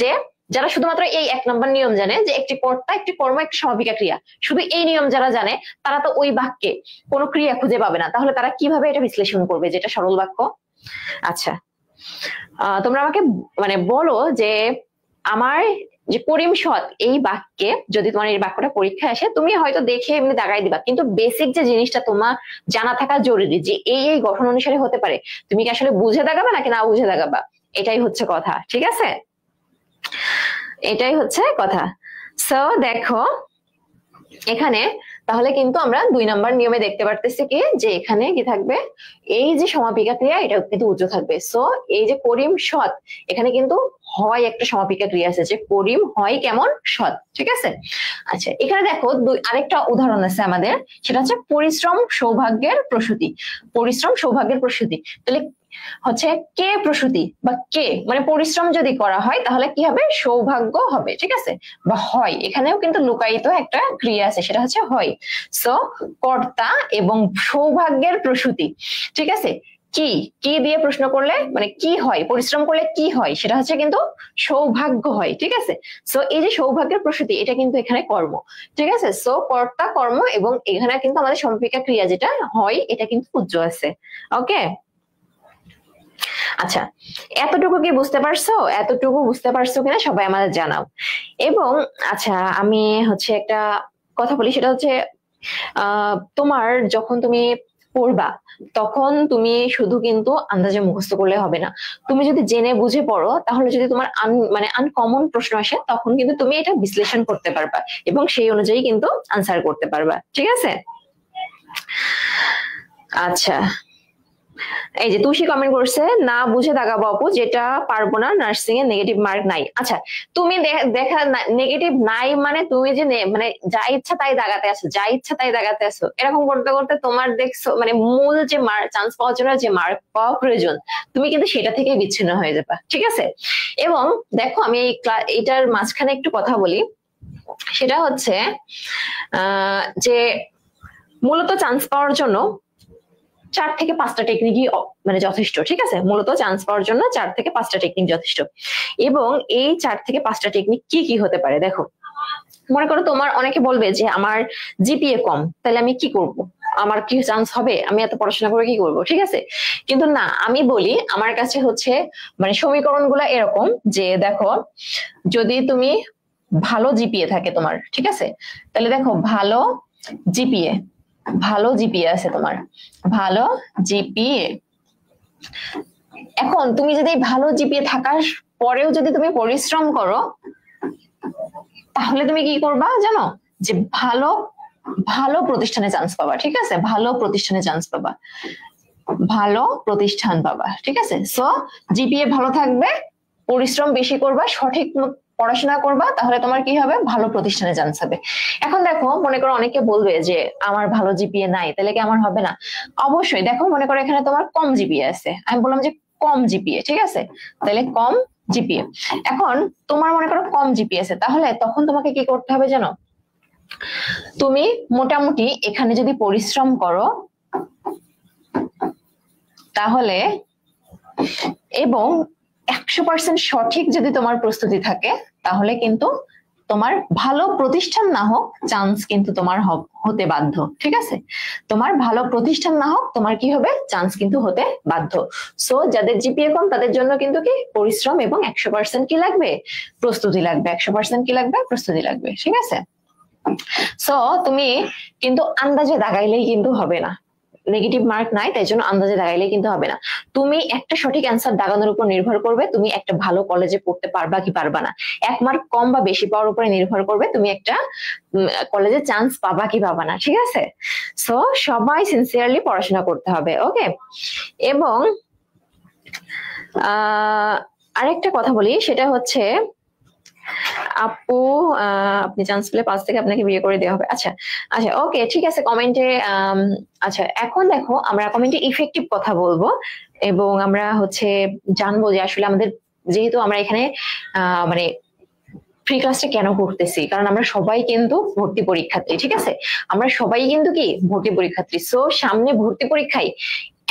যে যারা শুধুমাত্র এই 1 নম্বর নিয়ম জানে যে একটি কর্তা, একটি কর্ম, একটি সমাপিকা ক্রিয়া, শুধু এই নিয়ম যারা জানে তারা তো ওই বাক্যে কোনো ক্রিয়া খুঁজে পাবে না, তাহলে তারা কিভাবে এটা বিশ্লেষণ করবে যেটা সরল বাক্য। আচ্ছা তোমরা আমাকে মানে বলো যে আমার যে করিম সৎ এই বাক্যে, যদি তোমার এই বাক্যটা পরীক্ষায় আসে তুমি হয়তো দেখে এমনি দাগাই দিবা, কিন্তু বেসিক যে জিনিসটা তোমার জানা থাকা জরুরি, যে এই গঠন অনুসারে হতে পারে, তুমি কি আসলে বুঝে দাগাবা নাকি না বুঝে দাগাবা, এটাই হচ্ছে কথা। ঠিক আছে, এটাই হচ্ছে কথা। সো দেখো এখানে তাহলে কিন্তু আমরা 2 নম্বর নিয়মে দেখতে পারতেছি কি, যে এখানে কি থাকবে, এই যে সমাপিকা ক্রিয়া এটা কিন্তু উজ্জ্ব থাকবে। সো এই যে করিম সৎ, এখানে কিন্তু হয় একটা সমাপিকা ক্রিয়া আছে, যে করিম হয় কেমন, সৎ। ঠিক আছে, আচ্ছা এখানে দেখো আরেকটা উদাহরণ আছে আমাদের, সেটা হচ্ছে পরিশ্রম সৌভাগ্যের প্রসূতি। পরিশ্রম সৌভাগ্যের প্রসূতি, তাহলে হচ্ছে কে প্রসূতি বা কে মানে পরিশ্রম যদি করা হয় তাহলে কি হবে, সৌভাগ্য হবে। ঠিক আছে, বা হয়, এখানেও কিন্তু লুকায়িত একটা ক্রিয়া আছে, সেটা হচ্ছে হয়। সো কর্তা এবং সৌভাগ্যের প্রসূতি। ঠিক আছে, কি কি দিয়ে প্রশ্ন করলে মানে কি হয়, পরিশ্রম করলে কি হয়, সেটা হচ্ছে কিন্তু সৌভাগ্য হয়। ঠিক আছে, সো এই যে সৌভাগ্যের প্রসূতি এটা কিন্তু এখানে কর্ম। ঠিক আছে, সো কর্তা কর্ম এবং এখানে কিন্তু আমাদের সমাপিকা ক্রিয়া যেটা হয় এটা কিন্তু উজ্জ্ব আছে। ওকে আচ্ছা এতটুকু কি বুঝতে পারছো, এতটুকু বুঝতে পারছো কিনা সবাই আমাদের জানাও। এবং আচ্ছা আমি হচ্ছে একটা কথা বলি, সেটা হচ্ছে তোমার যখন তুমি পড়বা তখন তুমি শুধু কিন্তু আন্দাজে মুখস্থ করলে হবে না, তুমি যদি জেনে বুঝে পড়ো তাহলে যদি তোমার মানে আনকমন প্রশ্ন আসে তখন কিন্তু তুমি এটা বিশ্লেষণ করতে পারবা এবং সেই অনুযায়ী কিন্তু আনসার করতে পারবা। ঠিক আছে, আচ্ছা, এই যে তুষি কমেন্ট করছে, না বুঝে দাগাবো আপু, যেটা পারবো না নার্সিং এ নেগেটিভ মার্ক নাই। আচ্ছা, তুমি দেখা নেগেটিভ নাই মানে তুমি যে মানে যা ইচ্ছা তাই দাগাতে আসো, যা ইচ্ছা তাই দাগাতে আসো, এরকম করতে করতে তোমার দেখছো মানে মূল যে চান্স পাওয়ার জন্য যে মার্ক পাওয়া প্রয়োজন, তুমি কিন্তু সেটা থেকে বিচ্ছিন্ন হয়ে যাবে, ঠিক আছে? এবং দেখো আমি এই এটার মাঝখানে একটু কথা বলি, সেটা হচ্ছে যে মূলত চান্স পাওয়ার জন্য 4 থেকে 5টা টেকনিকই মানে যথেষ্ট, ঠিক আছে? মূলত চান্স পাওয়ার জন্য 4 থেকে 5টা টেকনিক যথেষ্ট। এবং এই 4 থেকে 5টা টেকনিক কি কি হতে পারে দেখো। মনে করো তোমার অনেকে বলবে যে আমার জিপিএ কম, তাহলে আমি কি করব, আমার কি চান্স হবে, আমি এত পড়াশোনা করে কি করব, ঠিক আছে? কিন্তু না, আমি বলি আমার কাছে হচ্ছে মানে সমীকরণগুলো এরকম যে দেখো, যদি তুমি ভালো জিপিএ থাকে তোমার, ঠিক আছে, তাহলে দেখো ভালো জিপিএ, ভালো জিপিএ আছে তোমার, ভালো জিপিএ। এখন তুমি যদি ভালো জিপিএ থাকার পরেও যদি তুমি পরিশ্রম করো, তাহলে তুমি কি করবা জানো, যে ভালো ভালো প্রতিষ্ঠানে চান্স পাবা, ঠিক আছে? ভালো প্রতিষ্ঠানে চান্স পাবা, ভালো প্রতিষ্ঠান পাবা, ঠিক আছে? সো জিপিএ ভালো থাকবে, পরিশ্রম বেশি করবা, সঠিক পড়াশোনা করবা, তাহলে তোমার কি হবে, ভালো প্রতিষ্ঠানে চান্স হবে। এখন দেখো, মনে করো অনেকে বলবে যে আমার ভালো জিপিএ নাই, তাহলে কি আমার হবে না? অবশ্যই। দেখো মনে করো এখানে তোমার কম জিপিএ আছে, আমি বললাম যে কম জিপিএ, ঠিক আছে, তাহলে কম জিপিএ। এখন তোমার মনে করো কম জিপিএ আছে, তাহলে তখন তোমাকে কি করতে হবে জানো, তুমি মোটামুটি এখানে যদি পরিশ্রম করো তাহলে, এবং 100% সঠিক যদি তোমার প্রস্তুতি থাকে, তাহলে কিন্তু তোমার ভালো প্রতিষ্ঠান না হোক, চান্স কিন্তু তোমার হতে বাধ্য, ঠিক আছে? তোমার ভালো প্রতিষ্ঠান না হোক, তোমার কি হবে, চান্স কিন্তু হতে বাধ্য। সো যাদের জিপিএ কম তাদের জন্য কিন্তু কি পরিশ্রম এবং 100% কি লাগবে, প্রস্তুতি লাগবে, 100% কি লাগবে, প্রস্তুতি লাগবে, ঠিক আছে? সো তুমি কিন্তু আন্দাজে দাগাইলেই কিন্তু হবে না, নেগেটিভ মার্ক নাই তাই জন্য আন্দাজে দাগাইলেই কিন্তু হবে না। তুমি একটা সঠিক অ্যান্সার দাগানোর উপর নির্ভর করবে তুমি একটা ভালো কলেজে পড়তে পারবা কি পারবা না, 1 মার্ক কম বা বেশি পাওয়ার উপরে নির্ভর করবে তুমি একটা কলেজে চান্স পাবা কি পাবা না, ঠিক আছে? সো সবাই সিনসিয়ারলি পড়াশোনা করতে হবে, ওকে? এবং আরেকটা কথা বলি, সেটা হচ্ছে আপু আপনি চান্স পেলে 5 থেকে আপনাকে বিয়ে করে দেওয়া হবে। আচ্ছা আচ্ছা, ওকে, ঠিক আছে। কমেন্টে আচ্ছা, এখন দেখো আমরা কমেন্টে ইফেক্টিভ কথা বলবো এবং আমরা হচ্ছে জানবো যে আসলে আমাদের, যেহেতু আমরা এখানে মানে ফ্রি ক্লাসটা কেন করতেছি, কারণ আমরা সবাই কিন্তু ভর্তি পরীক্ষার্থী, ঠিক আছে? আমরা সবাই কিন্তু কি ভর্তি পরীক্ষার্থী। সো সামনে ভর্তি পরীক্ষায়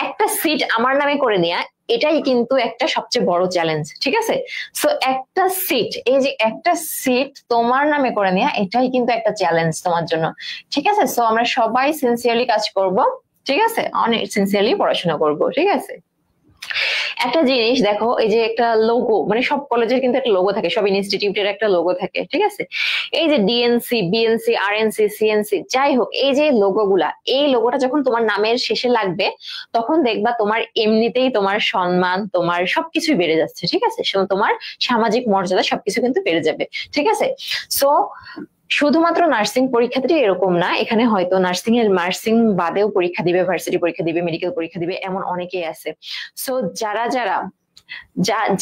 একটা সিট আমার নামে করে নেয়া, এটাই কিন্তু একটা সবচেয়ে বড় চ্যালেঞ্জ, ঠিক আছে? সো একটা সিট, এই যে একটা সিট তোমার নামে করে নেয়া, এটাই কিন্তু একটা চ্যালেঞ্জ তোমার জন্য, ঠিক আছে? সো আমরা সবাই সিনসিয়ারলি কাজ করব, ঠিক আছে? অনেক সিনসিয়ারলি পড়াশোনা করব, ঠিক আছে? একটা জিনিস দেখো, এই যে একটা লোগো, মানে সব কলেজের কিন্তু একটা লোগো থাকে, সব ইনস্টিটিউটের একটা লোগো থাকে, ঠিক আছে? এই যে ডিএনসি, বিএনসি, আরএনসি, সিএনসি, যাই হোক, এই যে লোগোগুলা, এই লোগোটা যখন তোমার নামের শেষে লাগবে, তখন দেখবা তোমার এমনিতেই তোমার সম্মান, তোমার সবকিছুই বেড়ে যাচ্ছে, ঠিক আছে? তোমার সামাজিক মর্যাদা সবকিছু কিন্তু বেড়ে যাবে, ঠিক আছে? সো শুধুমাত্র নার্সিং পরীক্ষার্থী এরকম না, এখানে হয়তো নার্সিং বাদেও পরীক্ষা দিবে, ভার্সিটি পরীক্ষা দিবে, মেডিকেল পরীক্ষা দিবে, এমন অনেকেই আছে। সো যারা যারা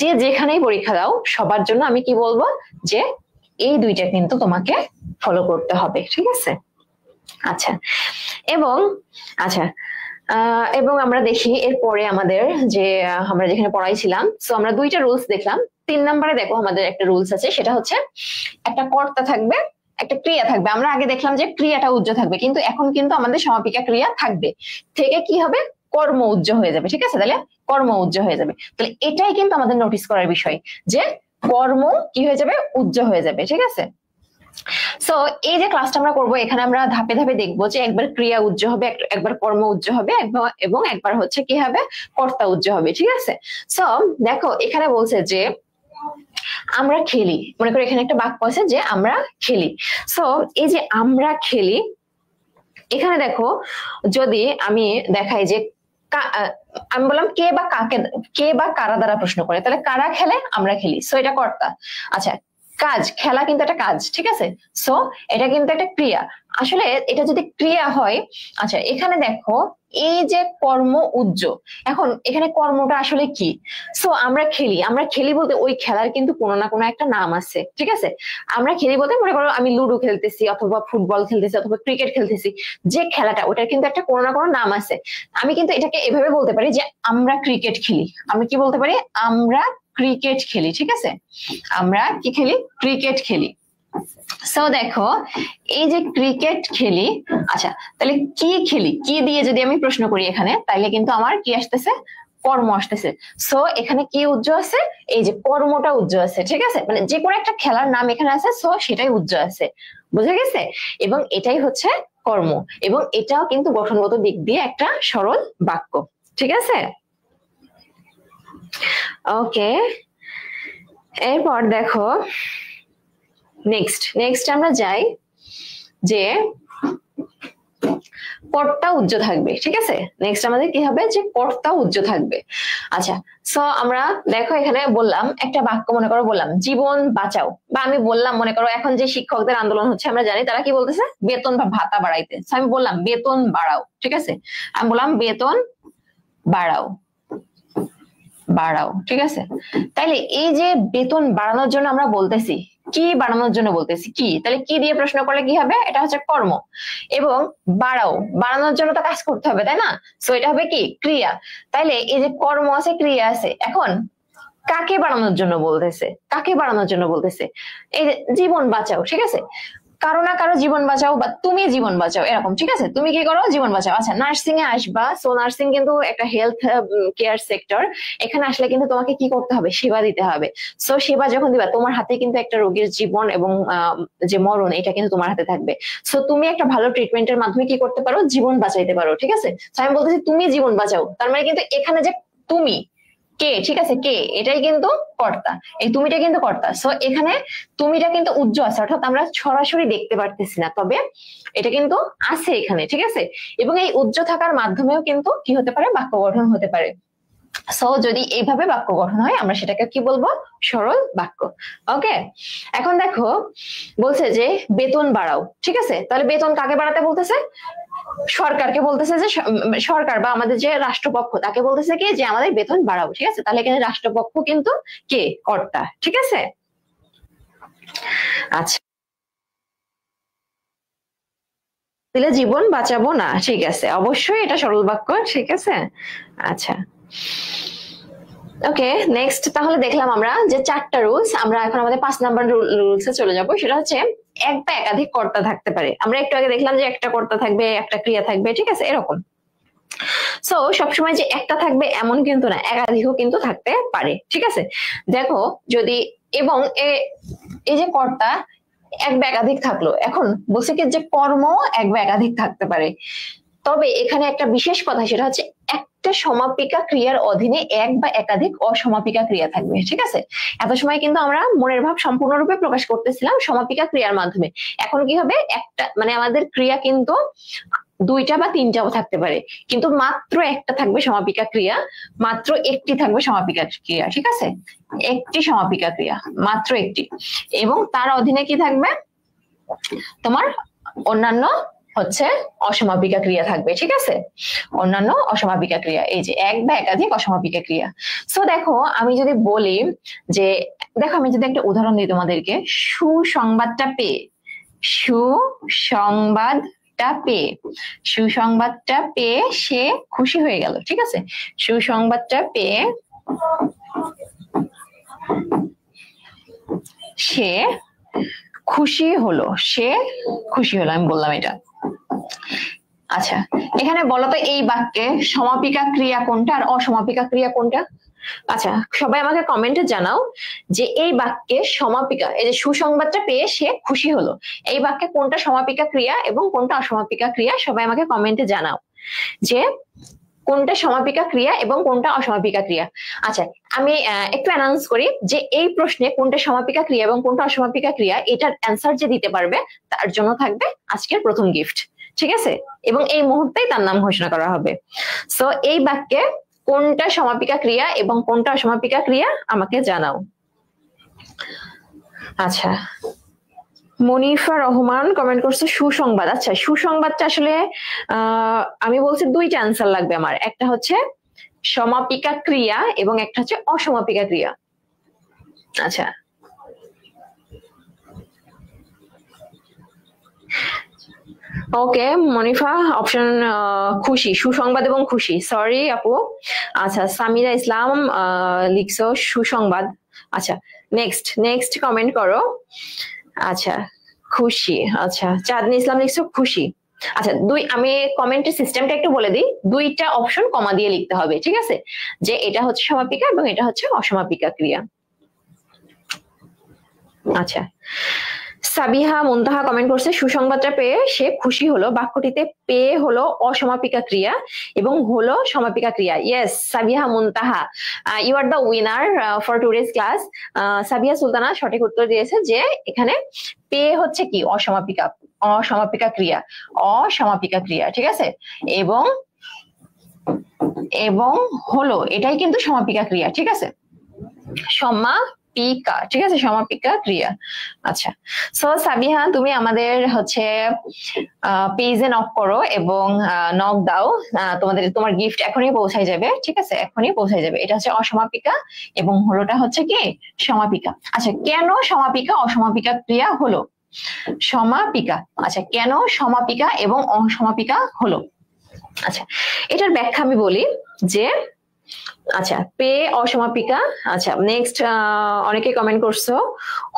যে যেখানেই পরীক্ষা দাও, সবার জন্য আমি কি বলবো, যে এই দুইটা কিন্তু তোমাকে ফলো করতে হবে, ঠিক আছে? আচ্ছা, এবং আচ্ছা এবং আমরা দেখি এরপরে আমাদের যে আমরা যেখানে পড়াইছিলাম, সো আমরা 2টা রুলস দেখলাম। 3 নম্বরে দেখো আমাদের একটা রুলস আছে, সেটা হচ্ছে একটা কর্তা থাকবে, একটা ক্রিয়া থাকবে। আমরা আগে দেখলাম যে ক্রিয়াটা উজ্জ্ব থাকবে, কিন্তু এখন কিন্তু আমাদের সমাপিকা ক্রিয়া থাকবে, থেকে কি হবে, কর্ম উজ্জ্ব হয়ে যাবে, ঠিক আছে? তাহলে কর্ম উজ্জ্ব হয়ে যাবে, তাহলে এটাই কিন্তু আমাদের নোটিস করার বিষয়, যে কর্ম কি হয়ে যাবে, উজ্জ্ব হয়ে যাবে, ঠিক আছে? সো এই যে ক্লাসটা আমরা করবো, এখানে আমরা ধাপে ধাপে দেখবো যে একবার ক্রিয়া উজ্জ্ব হবে, একবার কর্ম উজ্জ্ব হবে, এবং একবার হচ্ছে কি হবে, কর্তা উজ্জ্ব হবে, ঠিক আছে? সো দেখো এখানে বলছে যে আমরা খেলি, মনে করো এখানে একটা বাক্য আছে যে আমরা খেলি। সো এই যে আমরা খেলি, এখানে দেখো যদি আমি দেখাই যে আমি বললাম কে বা কাকে, কে বা কারা দ্বারা প্রশ্ন করে, তাহলে কারা খেলে, আমরা খেলি, সো এটা কর্তা। আচ্ছা, কাজ, খেলা কিন্তু একটা কাজ, ঠিক আছে। সো এটা কিন্তু একটা ক্রিয়া। আসলে এটা যদি ক্রিয়া হয়, আচ্ছা এখানে দেখো এই যে কর্ম উজ্জ, এখন এখানে কর্মটা আসলে কি? সো আমরা খেলি বলতে ওই খেলার কিন্তু কোনো না কোনো একটা নাম আছে, ঠিক আছে। আমরা খেলি বলতে মনে করো আমি লুডো খেলতেছি অথবা ফুটবল খেলতেছি অথবা ক্রিকেট খেলতেছি, যে খেলাটা ওটার কিন্তু একটা কোনো না কোনো নাম আছে। আমি কিন্তু এটাকে এভাবে বলতে পারি যে আমরা ক্রিকেট খেলি। আমি কি বলতে পারি? আমরা ক্রিকেট খেলি, ঠিক আছে। আমরা কি খেলি? ক্রিকেট খেলি। সো দেখো এই যে ক্রিকেট খেলি, আচ্ছা তাহলে কি খেলি, কি দিয়ে যদি আমি প্রশ্ন করি এখানে, তাইলে কিন্তু আমার কি আসতেছে? কর্ম আসতেছে। সো এখানে কি উজ্জ আছে? এই যে কর্মটা উজ্জ আছে, ঠিক আছে। মানে যে কোনো একটা খেলার নাম এখানে আছে, সো সেটাই উজ্জ আছে, বুঝা গেছে। এবং এটাই হচ্ছে কর্ম, এবং এটাও কিন্তু গঠনগত দিক দিয়ে একটা সরল বাক্য, ঠিক আছে। ওকে, এরপর দেখো নেক্সট আমরা যাই যে কর্তা উজ্জ থাকবে, ঠিক আছে। নেক্সট আমাদের কি হবে? যে কর্তা উজ্জ থাকবে। আচ্ছা সো আমরা দেখো এখানে বললাম একটা বাক্য, মনে করো বললাম জীবন বাঁচাও, বা আমি বললাম মনে করো এখন যে শিক্ষকদের আন্দোলন হচ্ছে আমরা জানি তারা কি বলতেছে? বেতন বা ভাতা বাড়াইতে। আমি বললাম বেতন বাড়াও, ঠিক আছে। আমি বললাম বেতন বাড়াও, ঠিক আছে। তাইলে এই যে বেতন বাড়ানোর জন্য আমরা বলতেছি, কি বাড়ানোর জন্য বলতেছি? কি, তাহলে কি দিয়ে প্রশ্ন করলে কি হবে? এটা হচ্ছে কর্ম। এবং বাড়ানোর জন্য তো কাজ করতে হবে, তাই না? সো এটা হবে কি? ক্রিয়া। তাইলে এই যে কর্ম আছে, ক্রিয়া আছে, এখন কাকে বাড়ানোর জন্য বলতেছে? এই যে জীবন বাঁচাও, ঠিক আছে। কারো না কারো জীবন বাঁচাও, বা তুমি জীবন বাঁচাও, এরকম, ঠিক আছে। তুমি কি করো? জীবন বাঁচাও। আচ্ছা নার্সিং এ আসবা, সো নার্সিং কিন্তু একটা হেলথ কেয়ার সেক্টর। এখানে আসলে কিন্তু তোমাকে কি করতে হবে? সেবা দিতে হবে। সো সেবা যখন দিবা, তোমার হাতে কিন্তু একটা রোগীর জীবন এবং যে মরণ, এটা কিন্তু তোমার হাতে থাকবে। সো তুমি একটা ভালো ট্রিটমেন্টের মাধ্যমে কি করতে পারো? জীবন বাঁচাইতে পারো, ঠিক আছে। আমি বলতেছি তুমি জীবন বাঁচাও, তার মানে কিন্তু এখানে যে তুমি কে, ঠিক আছে, কে এটাই কিন্তু কর্তা, এই তুমিটা কিন্তু কর্তা। সো এখানে তুমিটা কিন্তু উজ্জ আছে, অর্থাৎ আমরা সরাসরি দেখতে পারতেছি না, তবে এটা কিন্তু আছে এখানে, ঠিক আছে। এবং এই উজ্জ থাকার মাধ্যমেও কিন্তু কি হতে পারে? বাক্য গঠন হতে পারে। সো যদি এইভাবে বাক্য গঠন হয়, আমরা সেটাকে কি বলবো? সরল বাক্য। ওকে, এখন দেখো বলছে যে বেতন বাড়াও, ঠিক আছে। তাহলে বেতন কাকে বাড়াতে বলতেছে? সরকারকে বলতেছে, যে সরকার বা আমাদের যে রাষ্ট্রপক্ষ, তাকে বলতেছে কি? যে আমাদের বেতন বাড়াবো, ঠিক আছে। তাহলে এখানে রাষ্ট্রপক্ষ কিন্তু কে? কর্তা, ঠিক আছে। আচ্ছা দিলে জীবন বাঁচাবো না, ঠিক আছে, অবশ্যই এটা সরল বাক্য, ঠিক আছে। আচ্ছা ওকে, নেক্সট তাহলে দেখলাম আমরা যে 4টা রুলস। আমরা এখন আমাদের 5 নাম্বার রুলসে চলে যাব। সেটা হচ্ছে এক বা একাধিক কর্তা থাকতে পারে। আমরা একটু আগে দেখলাম যে একটা কর্তা থাকবে, একটা ক্রিয়া থাকবে, ঠিক আছে, এরকম। সো সবসময় যে একটা থাকবে এমন কিন্তু না, একাধিকও কিন্তু থাকতে পারে, ঠিক আছে। দেখো যদি, এবং এই যে কর্তা এক বা একাধিক থাকলো, এখন বলছে কি যে কর্ম এক বা একাধিক থাকতে পারে। তবে এখানে একটা বিশেষ কথা, সেটা হচ্ছে একটা সমাপিকা ক্রিয়ার অধীনে এক বা একাধিক অসমাপিকা ক্রিয়া থাকবে, ঠিক আছে। এত সময় কিন্তু আমরা মনের ভাব সম্পূর্ণরূপে প্রকাশ করতেছিলাম সমাপিকা ক্রিয়ার মাধ্যমে। এখন কি হবে? একটা মানে আমাদের ক্রিয়া কিন্তু 2টা বা 3টাও থাকতে পারে, কিন্তু মাত্র একটা থাকবে সমাপিকা ক্রিয়া, মাত্র একটি থাকবে সমাপিকা ক্রিয়া, ঠিক আছে। একটি সমাপিকা ক্রিয়া, মাত্র একটি। এবং তার অধীনে কি থাকবে? তোমার অন্যান্য হচ্ছে অসমাপিকা ক্রিয়া থাকবে, ঠিক আছে। অন্যান্য অসমাপিকা ক্রিয়া, এই যে এক বা একাধিক অসমাপিকা ক্রিয়া। সো দেখো আমি যদি বলি যে, দেখো আমি যদি একটা উদাহরণ দিই তোমাদেরকে, সুসংবাদটা পেয়ে, সুসংবাদটা পেয়ে সে খুশি হয়ে গেল, ঠিক আছে। সুসংবাদটা পেয়ে সে খুশি হলো, আমি বললাম এটা। আচ্ছা এখানে বলতো এই বাক্যে সমাপিকা ক্রিয়া কোনটা আর অসমাপিকা ক্রিয়া কোনটা? আচ্ছা সবাই আমাকে কমেন্টে জানাও যে এই বাক্যে সমাপিকা, এই যে সুসংবাদটা পেয়ে সে খুশি হলো, এই বাক্যে কোনটা সমাপিকা ক্রিয়া এবং কোনটা অসমাপিকা ক্রিয়া? সবাই আমাকে কমেন্টে জানাও যে কোনটা সমাপিকা ক্রিয়া এবং কোনটা অসমাপিকা ক্রিয়া। আচ্ছা আমি একটু অ্যানাউন্স করি যে এই প্রশ্নে কোনটা সমাপিকা ক্রিয়া এবং কোনটা অসমাপিকা ক্রিয়া, এটার অ্যান্সার যে দিতে পারবে তার জন্য থাকবে আজকের প্রথম গিফট, ঠিক আছে। এবং এই মুহূর্তেই তার নাম ঘোষণা করা হবে। সো এই বাক্যে কোনটা সমাপিকা ক্রিয়া এবং কোনটা অসমাপিকা ক্রিয়া আমাকে জানাও। আচ্ছা, মনিফা রহমান কমেন্ট করছে সুসংবাদ। আচ্ছা, সুসংবাদটা আসলে আমি বলছি দুইটা অ্যান্সার লাগবে আমার, একটা হচ্ছে সমাপিকা ক্রিয়া এবং একটা হচ্ছে অসমাপিকা ক্রিয়া। আচ্ছা, ওকে মনিফা, অপশন খুশি, সুসংবাদ এবং খুশি। সরি আপু। আচ্ছা, সামিরা ইসলাম লিখছো সুসংবাদ। আচ্ছা, নেক্সট নেক্সট কমেন্ট করো। আচ্ছা, খুশি। আচ্ছা, চাঁদনি ইসলাম লিখছো খুশি। আচ্ছা, আমি কমেন্টের সিস্টেমটা একটু বলে দিই, দুইটা অপশন কমা দিয়ে লিখতে হবে, ঠিক আছে, যে এটা হচ্ছে সমাপিকা এবং এটা হচ্ছে অসমাপিকা ক্রিয়া। আচ্ছা, সাবিহা মুনতাহা কমেন্ট করছে সুসংবাদটা পেয়ে সে খুশি হলো, বাক্যটিতে পেয়ে হলো অসমাপিকা ক্রিয়া এবং হলো সমাপিকা ক্রিয়া। Yes Sabiha Muntaha, you are the winner for today's class. Sabiha Sultana সঠিক উত্তর দিয়েছে যে এখানে পেয়ে হচ্ছে কি অসমাপিকা, অসমাপিকা ক্রিয়া, অসমাপিকা ক্রিয়া, ঠিক আছে, এবং এবং হলো এটাই কিন্তু সমাপিকা ক্রিয়া, ঠিক আছে, সমাপিকা, ঠিক আছে, সমাপিকা ক্রিয়া। আচ্ছা, সো সাবিহা তুমি আমাদের হচ্ছে পেজে নক করো এবং নক দাও, তোমার গিফট এখনই পৌঁছাই যাবে, ঠিক আছে, এখনই পৌঁছাই যাবে। এটা হচ্ছে অসমাপিকা এবং হলোটা হচ্ছে কি সমাপিকা। আচ্ছা, কেন সমাপিকা অসমাপিকা ক্রিয়া হলো? সমাপিকা, আচ্ছা, কেন সমাপিকা এবং অসমাপিকা হলো? আচ্ছা, এটার ব্যাখ্যা আমি বলি যে আচ্ছা, পে অসমাপিকা। আচ্ছা, নেক্সট অনেকে কমেন্ট করছো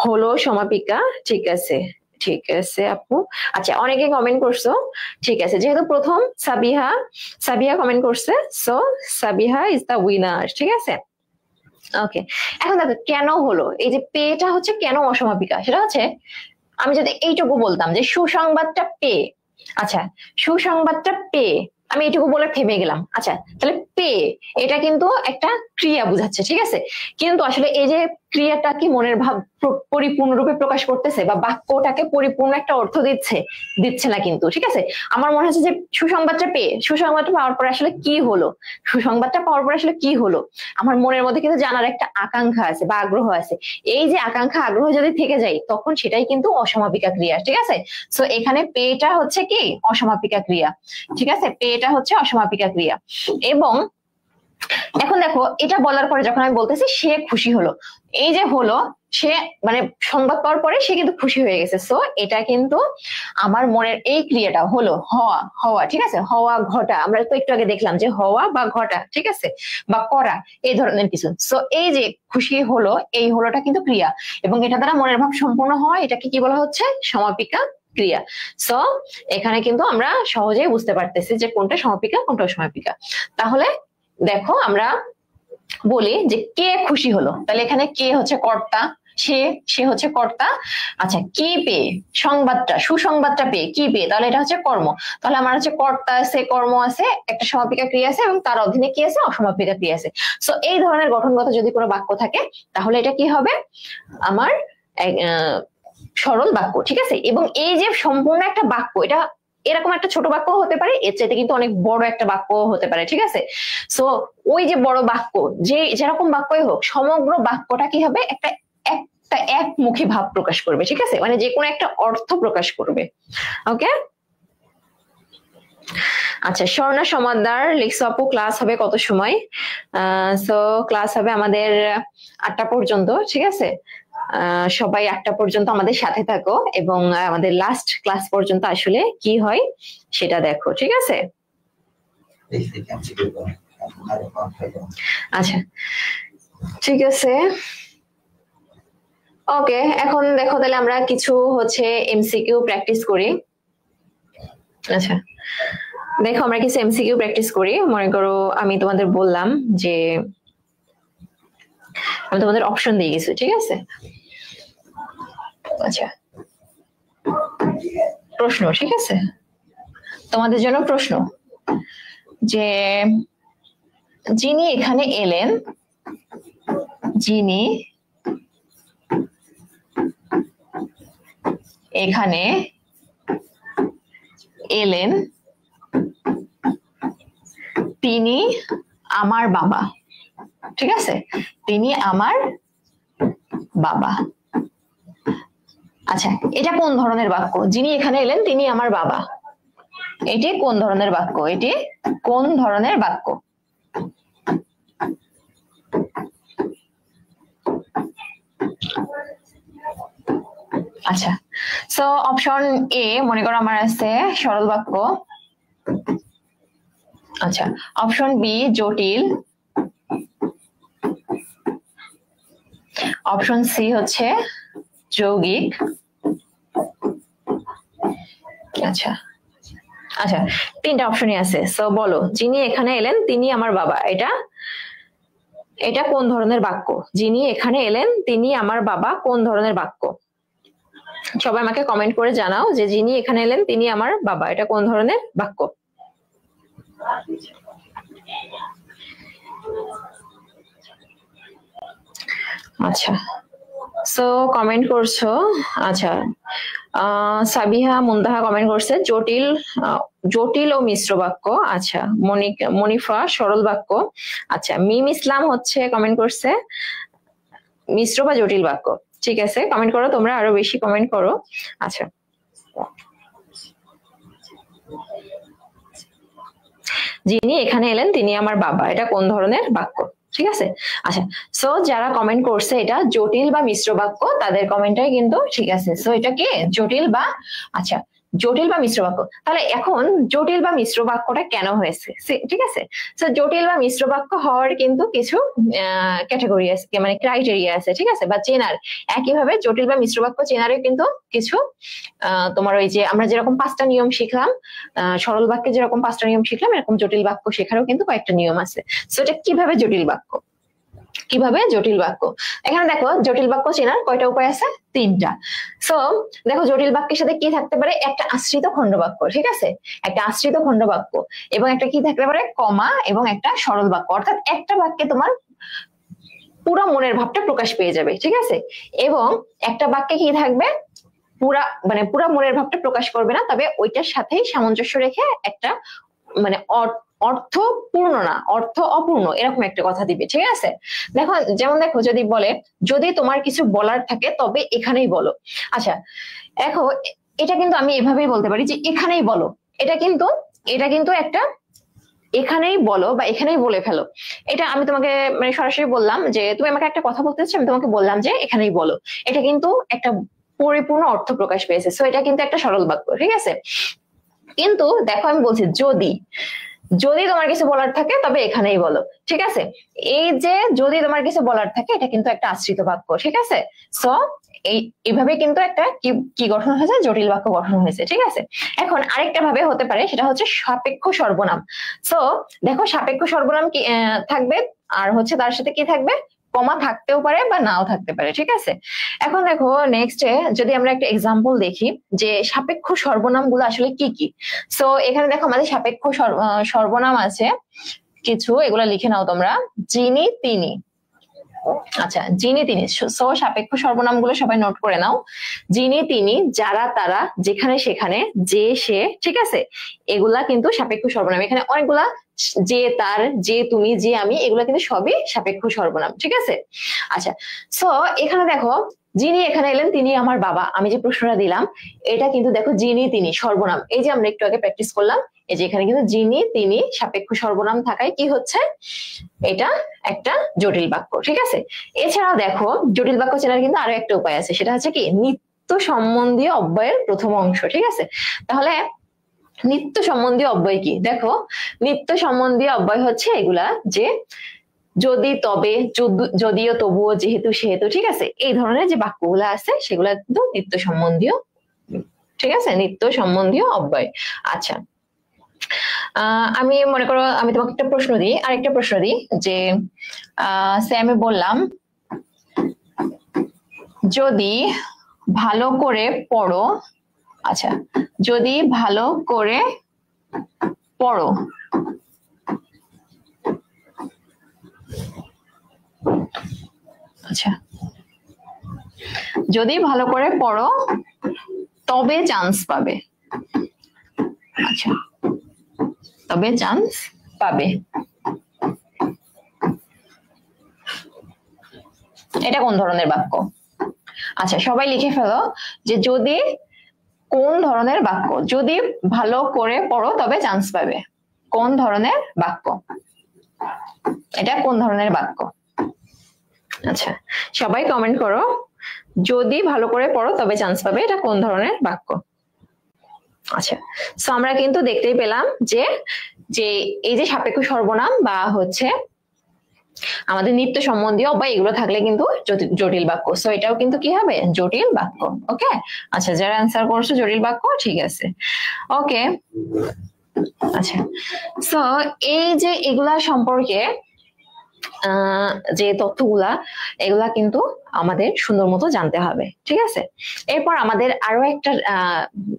হলো সমাপিকা, ঠিক আছে, ঠিক আছে আপু। আচ্ছা, অনেকে কমেন্ট করছো, ঠিক আছে, যেহেতু প্রথম সাবিহা কমেন্ট করছে, so Sabiha is the winner, ঠিক আছে। ওকে, এখন দেখো কেন হলো, এই যে পেটা হচ্ছে কেন অসমাপিকা, সেটা হচ্ছে আমি যদি এইটুকু বলতাম যে সুসংবাদটা পে, আচ্ছা, সুসংবাদটা পে, আমি এইটুকু বলে থেমে গেলাম। আচ্ছা, তাহলে পে এটা কিন্তু একটা ক্রিয়া বুঝাচ্ছে, ঠিক আছে, কিন্তু আসলে এই যে ক্রিয়াটা কি মনের ভাব পরিপূর্ণরূপে প্রকাশ করতেছে বা বাক্যটাকে পরিপূর্ণ একটা অর্থ দিচ্ছে না কিন্তু, ঠিক আছে। আমার মনে হচ্ছে যে সুসংবাদটা পাওয়ার পরে আসলে কি হলো, সুসংবাদটা পাওয়ার পরে আসলে কি হলো, আমার মনের মধ্যে কিন্তু জানার একটা আকাঙ্ক্ষা আছে বা আগ্রহ আছে। এই যে আকাঙ্ক্ষা আগ্রহ যদি থেকে যায় তখন সেটাই কিন্তু অসমাপিকা ক্রিয়া, ঠিক আছে। সো এখানে পেটা হচ্ছে কি অসমাপিকা ক্রিয়া, ঠিক আছে, পেটা হচ্ছে অসমাপিকা ক্রিয়া। এবং এখন দেখো এটা বলার পরে যখন আমি বলতেছি সে খুশি হলো, এই যে হলো, সে মানে সংবাদ পাওয়ার পরে সে কিন্তু খুশি হয়ে গেছে, সো এটা কিন্তু আমার মনের এই ক্রিয়াটা হলো হওয়া, হওয়া, ঠিক আছে, হওয়া ঘটা, আমরা তো একটু আগে দেখলাম যে হওয়া বা ঘটা, ঠিক আছে, বা করা, এই ধরনের কিছু। সো এই যে খুশি হলো, এই হলোটা কিন্তু ক্রিয়া এবং এটা দ্বারা মনের ভাব সম্পূর্ণ হয়, এটাকে কি বলা হচ্ছে সমাপিকা ক্রিয়া। সো এখানে কিন্তু আমরা সহজেই বুঝতে পারতেছি যে কোনটা সমাপিকা কোনটা অসমাপিকা। তাহলে দেখো আমরা বলি যে কে খুশি হলো, তাহলে এখানে কে হচ্ছে কর্তা, সে হচ্ছে কর্তা। আচ্ছা, কি পেয়ে সুসংবাদটা পেয়ে কি পেয়ে, তাহলে এটা হচ্ছে কর্ম, তাহলে আমার হচ্ছে কর্তা আছে, কর্ম আছে, একটা সমাপিকা ক্রিয়া আছে এবং তার অধীনে কি আছে অসমাপিকা ক্রিয়া আছে। সো এই ধরনের গঠনগত যদি কোনো বাক্য থাকে তাহলে এটা কি হবে আমার সরল বাক্য, ঠিক আছে। এবং এই যে সম্পূর্ণ একটা বাক্য, এটা এরকম একটা ছোট বাক্য হতে পারে, এর চাইতে কিন্তু অনেক বড় একটা বাক্য হতে পারে, ঠিক আছে। সো ওই যে বড় বাক্য, যে যেরকম বাক্যই হোক, সমগ্র বাক্যটা কি হবে একটা একমুখী ভাব প্রকাশ করবে, ঠিক আছে, মানে যে কোনো একটা অর্থ প্রকাশ করবে। ওকে, আচ্ছা, স্বর্ণা সমাদদার লিখছো আপু ক্লাস হবে কত সময়? সো ক্লাস হবে আমাদের 8টা পর্যন্ত, ঠিক আছে। সবাই 8টা পর্যন্ত আমাদের সাথে থাকো এবং আমাদের লাস্ট ক্লাস পর্যন্ত আসলে কি হয় সেটা দেখো, ঠিক আছে। আচ্ছা, ঠিক আছে, ওকে, এখন দেখো তাহলে আমরা কিছু হচ্ছে এমসিকিউ প্র্যাকটিস করি। আচ্ছা, দেখো আমরা কিছু এমসিকিউ প্র্যাকটিস করি। মনে করো আমি তোমাদের বললাম যে আমি তোমাদের অপশন দিয়ে গেছি, ঠিক আছে। আচ্ছা, প্রশ্ন, ঠিক আছে, তোমাদের জন্য প্রশ্ন যে যিনি এখানে এলেন, যিনি এখানে এলেন তিনি আমার বাবা, ঠিক আছে, তিনি আমার বাবা। আচ্ছা, এটা কোন ধরনের বাক্য? যিনি এখানে এলেন তিনি আমার বাবা, এটি কোন ধরনের বাক্য? এটি কোন ধরনের বাক্য? আচ্ছা, সো অপশন এ মনে করো আমার আছে সরল বাক্য। আচ্ছা, অপশন বি জটিল, অপশন সি হচ্ছে যৌগিক। আচ্ছা আচ্ছা, তিনটা অপশনই আছে। সো বলো, যিনি এখানে এলেন তিনি আমার বাবা, এটা এটা কোন ধরনের বাক্য? যিনি এখানে এলেন তিনি আমার বাবা কোন ধরনের বাক্য? সবাই আমাকে কমেন্ট করে জানাও যে যিনি এখানে এলেন তিনি আমার বাবা, এটা কোন ধরনের বাক্য? আচ্ছা, সো কমেন্ট করছো। আচ্ছা, সাবিহা মুন্তাহা কমেন্ট করছে জটিল, জটিল ও মিশ্র বাক্য। আচ্ছা, মনিফা সরল বাক্য। আচ্ছা, মিম ইসলাম হচ্ছে কমেন্ট করছে মিশ্র বা জটিল বাক্য। ঠিক আছে, কমেন্ট করো তোমরা, আরো বেশি কমেন্ট করো। আচ্ছা, যিনি এখানে এলেন তিনি আমার বাবা, এটা কোন ধরনের বাক্য? ঠিক আছে। আচ্ছা, সো যারা কমেন্ট করছে এটা জটিল বা মিশ্র বাক্য, তাদের কমেন্টটাই কিন্তু ঠিক আছে। সো এটা কি জটিল বা, আচ্ছা জটিল বা মিশ্র বাক্য। তাহলে এখন জটিল বা মিশ্র বাক্যটা কেন হয়েছে? ঠিক আছে, তো জটিল বা মিশ্র বাক্য হওয়ার কিন্তু কিছু ক্যাটাগরি আছে, মানে ক্রাইটেরিয়া আছে, ঠিক আছে, বা চেনার। একইভাবে জটিল বা মিশ্র বাক্য চেনারও কিন্তু কিছু তোমার ওই যে আমরা যেরকম 5টা নিয়ম শিখলাম, সরল বাক্যে যেরকম 5টা নিয়ম শিখলাম, এরকম জটিল বাক্য শেখারও কিন্তু কয়েকটা নিয়ম আছে। সো এটা কিভাবে জটিল বাক্য, কিভাবে জটিল বাক্য? এখানে দেখো জটিল বাক্য চেনার কয়টা উপায় আছে? 3টা। সো দেখো জটিল বাক্যের সাথে কি থাকতে পারে? একটা আশ্রিত খণ্ড বাক্য, ঠিক আছে, একটা আশ্রিত খণ্ড বাক্য, এবং একটা কি থাকতে পারে? কমা, এবং একটা সরল বাক্য। অর্থাৎ একটা বাক্যে তোমার পুরো মনের ভাবটা প্রকাশ পেয়ে যাবে, ঠিক আছে, এবং একটা বাক্যে কি থাকবে? মানে পুরা মনের ভাবটা প্রকাশ করবে না, তবে ওইটার সাথেই সামঞ্জস্য রেখে একটা মানে অর্থ পূর্ণ না, অর্থ অপূর্ণ, এরকম একটা কথা দিবে, ঠিক আছে। দেখো যেমন দেখো যদি বলে যদি তোমার কিছু বলার থাকে তবে এখানেই বলো। আচ্ছা দেখো, এটা কিন্তু আমি এভাবেই বলতে পারি যে এখানেই বলো, এটা কিন্তু একটা এখানেই বলো বা এখানেই বলে ফেলো। এটা আমি তোমাকে মানে সরাসরি বললাম যে তুমি আমাকে একটা কথা বলতে চাচ্ছ, আমি তোমাকে বললাম যে এখানেই বলো, এটা কিন্তু একটা পরিপূর্ণ অর্থ প্রকাশ পেয়েছে। সো এটা কিন্তু একটা সরল বাক্য, ঠিক আছে। কিন্তু দেখো আমি বলছি যদি যদি তোমার কিছু বলার থাকে তবে এখানেই বলো, ঠিক আছে। এই যে যদি তোমার কিছু বলার থাকে, এটা কিন্তু একটা আশ্রিত বাক্য, ঠিক আছে। সো এইভাবে কিন্তু একটা কি গঠন হয়েছে? জটিল বাক্য গঠন হয়েছে, ঠিক আছে। এখন আরেকটা ভাবে হতে পারে, সেটা হচ্ছে সাপেক্ষ সর্বনাম। সো দেখো সাপেক্ষ সর্বনাম কি থাকবে, আর হচ্ছে তার সাথে কি থাকবে? কমা থাকতেও পারে বা নাও থাকতে পারে, ঠিক আছে। এখন দেখো নেক্সটে যদি আমরা একটা এক্সাম্পল দেখি যে সাপেক্ষ সর্বনাম গুলো আসলে কি কি। সো এখানে দেখো আমাদের সাপেক্ষ সর্বনাম আছে কিছু, এগুলা লিখে নাও তোমরা। যিনি তিনি, আচ্ছা যিনি তিনি, সো সাপেক্ষ সর্বনাম গুলো সবাই নোট করে নাও। যিনি তিনি, যারা তারা, যেখানে সেখানে, যে সে, ঠিক আছে, এগুলা কিন্তু সাপেক্ষ সর্বনাম। এখানে অনেকগুলা যে তার, যে তুমি, যে আমি, এগুলা কিন্তু সবই সাপেক্ষ সর্বনাম, ঠিক আছে। আচ্ছা, সো এখানে দেখো যিনি এখানে এলেন তিনি আমার বাবা, আমি যে প্রশ্নটা দিলাম এটা কিন্তু দেখো যিনি তিনি সর্বনাম। এই যে আমরা একটু আগে প্র্যাকটিস করলাম, এই যে এখানে কিন্তু যিনি তিনি সাপেক্ষ সর্বনাম থাকায় কি হচ্ছে? এটা একটা জটিল বাক্য, ঠিক আছে। এছাড়াও দেখো জটিল বাক্য চেনার কিন্তু আরো একটা উপায় আছে, সেটা হচ্ছে কি নিত্য সম্বন্ধীয় অব্যয়ের প্রথম অংশ, ঠিক আছে। তাহলে নিত্য সম্বন্ধীয় অব্যয় কি? দেখো নিত্য সম্বন্ধীয় অব্যয় হচ্ছে এগুলা যে যদি, তবে, যদিও, তবুও, যেহেতু, সেহেতু, ঠিক আছে, এই ধরনের যে বাক্যগুলো আছে সেগুলা কিন্তু নিত্য সম্বন্ধীয়, ঠিক আছে, নিত্য সম্বন্ধীয় অব্যয়। আচ্ছা, আমি মনে করো আমি তোমাকে একটা প্রশ্ন দিই, আরেকটা প্রশ্ন দিই যে আমি বললাম যদি ভালো করে পড়ো, আচ্ছা যদি ভালো করে পড়ো, আচ্ছা যদি ভালো করে পড়ো তবে চান্স পাবে, আচ্ছা তবে চান্স পাবে, এটা কোন ধরনের বাক্য? আচ্ছা, সবাই লিখে ফেলো যে যদি কোন ধরনের বাক্য, যদি ভালো করে পড়ো তবে চান্স পাবে। কোন ধরনের বাক্য, এটা কোন ধরনের বাক্য? আচ্ছা, সবাই কমেন্ট করো, যদি ভালো করে পড়ো তবে চান্স পাবে, এটা কোন ধরনের বাক্য? আচ্ছা, সো আমরা কিন্তু দেখতেই পেলাম যে যে এই যে সাপেক্ষ সর্বনাম বা হচ্ছে আমাদের নিত্য সম্বন্ধীয় বা এগুলো থাকলে কিন্তু জটিল বাক্য। সো এটাও কিন্তু কি হবে? জটিল বাক্য। ওকে, আচ্ছা, যারা অ্যান্সার করছো জটিল বাক্য, ঠিক আছে, ওকে। আচ্ছা, সো এই যে এগুলা সম্পর্কে যে তথ্যগুলা, এগুলা কিন্তু আমাদের সুন্দর মতো জানতে হবে, ঠিক আছে। এরপর আমাদের আরো একটা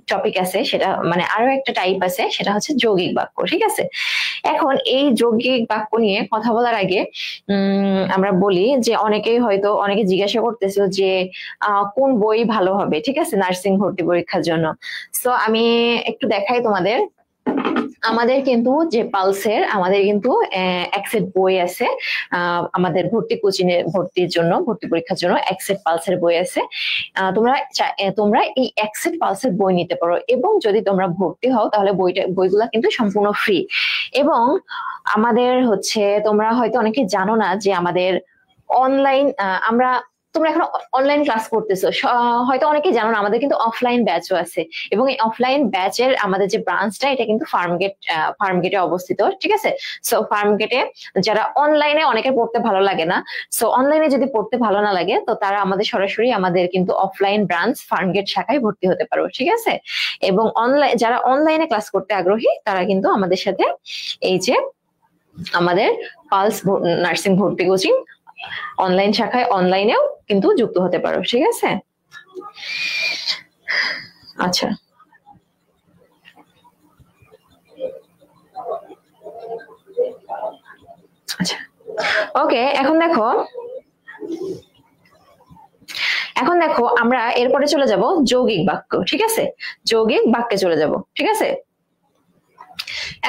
টপিক আছে, সেটা মানে আরো একটা টাইপ আছে, সেটা হচ্ছে যৌগিক বাক্য, ঠিক আছে। এখন এই যৌগিক বাক্য নিয়ে কথা বলার আগে আমরা বলি যে অনেকে জিজ্ঞাসা করতেছো যে কোন বই ভালো হবে, ঠিক আছে, নার্সিং ভর্তি পরীক্ষার জন্য। সো আমি একটু দেখাই তোমাদের। আমাদের কিন্তু যে পালসের, আমাদের কিন্তু এক সেট বই আছে আমাদের ভর্তি কোচিং এ ভর্তির জন্য, ভর্তি পরীক্ষার জন্য এক সেট পালসের বই আছে। তোমরা এই এক সেট পালসের বই নিতে পারো, এবং যদি তোমরা ভর্তি হও তাহলে বইগুলা কিন্তু সম্পূর্ণ ফ্রি। এবং আমাদের হচ্ছে, তোমরা হয়তো অনেকে জানো না যে আমাদের অনলাইন, তোমরা এখন অনলাইন ক্লাস করতেছো, হয়তো অনেকে জানো না, আমাদের কিন্তু অফলাইন ব্যাচও আছে। এবং এই অফলাইন ব্যাচের আমাদের যে ব্রাঞ্চটা, এটা কিন্তু ফার্মগেটে অবস্থিত, ঠিক আছে। সো ফার্মগেটে যারা অনলাইনে, অনেকের পড়তে ভালো লাগে না, সো অনলাইনে যদি পড়তে ভালো না লাগে তো তারা আমাদের সরাসরি আমাদের কিন্তু অফলাইন ব্রাঞ্চ ফার্মগেট শাখায় ভর্তি হতে পারো, ঠিক আছে। এবং যারা অনলাইনে ক্লাস করতে আগ্রহী তারা কিন্তু আমাদের সাথে এই যে আমাদের পালস নার্সিং ভর্তি কোচিং অনলাইন শাখায়, অনলাইনেও কিন্তু যুক্ত হতে পারো, ঠিক আছে। আচ্ছা, আচ্ছা, ওকে। এখন দেখো আমরা এরপরে চলে যাব যৌগিক বাক্য, ঠিক আছে। যৌগিক বাক্যে চলে যাব, ঠিক আছে।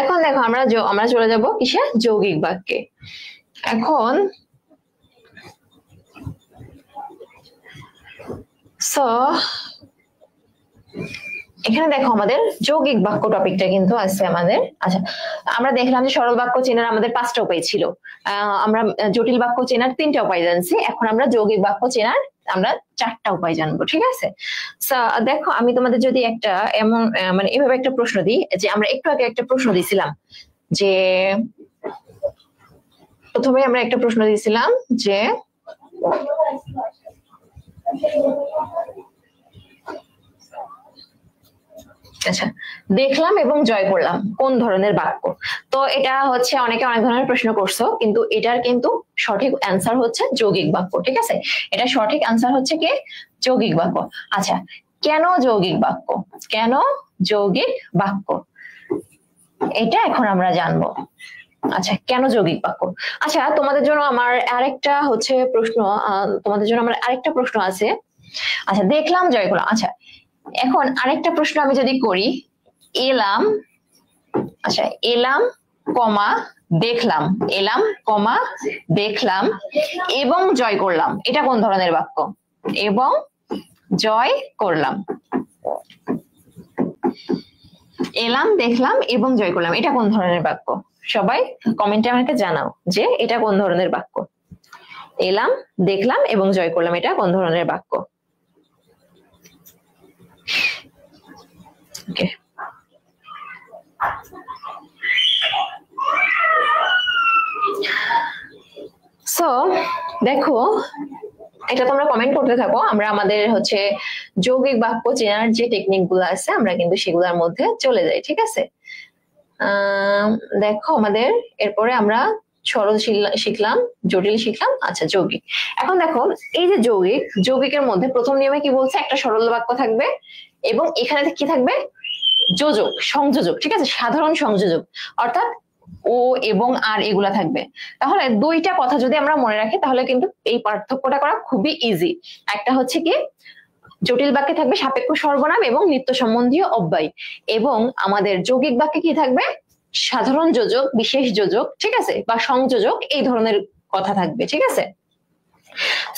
এখন দেখো আমরা চলে যাব কিসে? যৌগিক বাক্যে। এখন সো এখানে দেখো আমাদের যৌগিক বাক্য টপিকটা কিন্তু আছে আমাদের। আচ্ছা, আমরা দেখলাম যে সরল বাক্য চেনার আমাদের 5টা উপায় ছিল, আমরা জটিল বাক্য চেনার 3টা উপায় জানছি, এখন আমরা যৌগিক বাক্য চেনার আমরা 4টা উপায় জানবো, ঠিক আছে। দেখো, আমি তোমাদের যদি একটা এমন মানে এভাবে একটা প্রশ্ন দিই, যে আমরা একটু আগে একটা প্রশ্ন দিয়েছিলাম, যে প্রথমে আমরা একটা প্রশ্ন দিয়েছিলাম যে আচ্ছা, দেখলাম এবং জয় করলাম কোন ধরনের বাক্য? তো এটা হচ্ছে অনেকে অনেক ধরনের প্রশ্ন করছো, কিন্তু এটার কিন্তু সঠিক অ্যান্সার হচ্ছে যৌগিক বাক্য, ঠিক আছে। এটা সঠিক অ্যান্সার হচ্ছে কি? যৌগিক বাক্য। আচ্ছা, কেন যৌগিক বাক্য? কেন যৌগিক বাক্য, এটা এখন আমরা জানবো। আচ্ছা, কেন যৌগিক বাক্য? আচ্ছা, তোমাদের জন্য আমার আরেকটা প্রশ্ন আছে। আচ্ছা, দেখলাম জয় করলাম। আচ্ছা, এখন আরেকটা প্রশ্ন আমি যদি করি, এলাম, আচ্ছা, এলাম কমা দেখলাম, এলাম কমা দেখলাম এবং জয় করলাম, এটা কোন ধরনের বাক্য? এবং জয় করলাম, এলাম, দেখলাম এবং জয় করলাম, এটা কোন ধরনের বাক্য? সবাই কমেন্টে আমাকে জানাও যে এটা কোন ধরনের বাক্য। এলাম, দেখলাম এবং জয় করলাম, এটা কোন ধরনের বাক্য? ওকে, সো দেখো, এটা তোমরা কমেন্ট করতে থাকো, আমরা আমাদের হচ্ছে যৌগিক বাক্য চেনার যে টেকনিক গুলো আছে আমরা কিন্তু সেগুলোর মধ্যে চলে যাই, ঠিক আছে। দেখো, আমাদের এরপরে আমরা সরল শিখলাম, জটিল শিখলাম, আচ্ছা, যৌগিক। এখন দেখো, এই যে যৌগিকের মধ্যে প্রথম নিয়মে কি বলছে? একটা সরল বাক্য থাকবে এবং এখানে কি থাকবে? যোজক, সংযোজক, ঠিক আছে, সাধারণ সংযোজক, অর্থাৎ ও এবং আর এগুলা থাকবে। তাহলে দুইটা কথা যদি আমরা মনে রাখি তাহলে কিন্তু এই পার্থক্যটা করা খুবই ইজি। একটা হচ্ছে কি, জটিল বাক্যে থাকবে সাপেক্ষ সর্বনাম এবং নিত্য সম্বন্ধীয় অব্যয়, এবং আমাদের যৌগিক বাক্যে কি থাকবে? সাধারণ যোজক, বিশেষ যোজক, ঠিক আছে, বা সংযোজক, এই ধরনের কথা থাকবে, ঠিক আছে।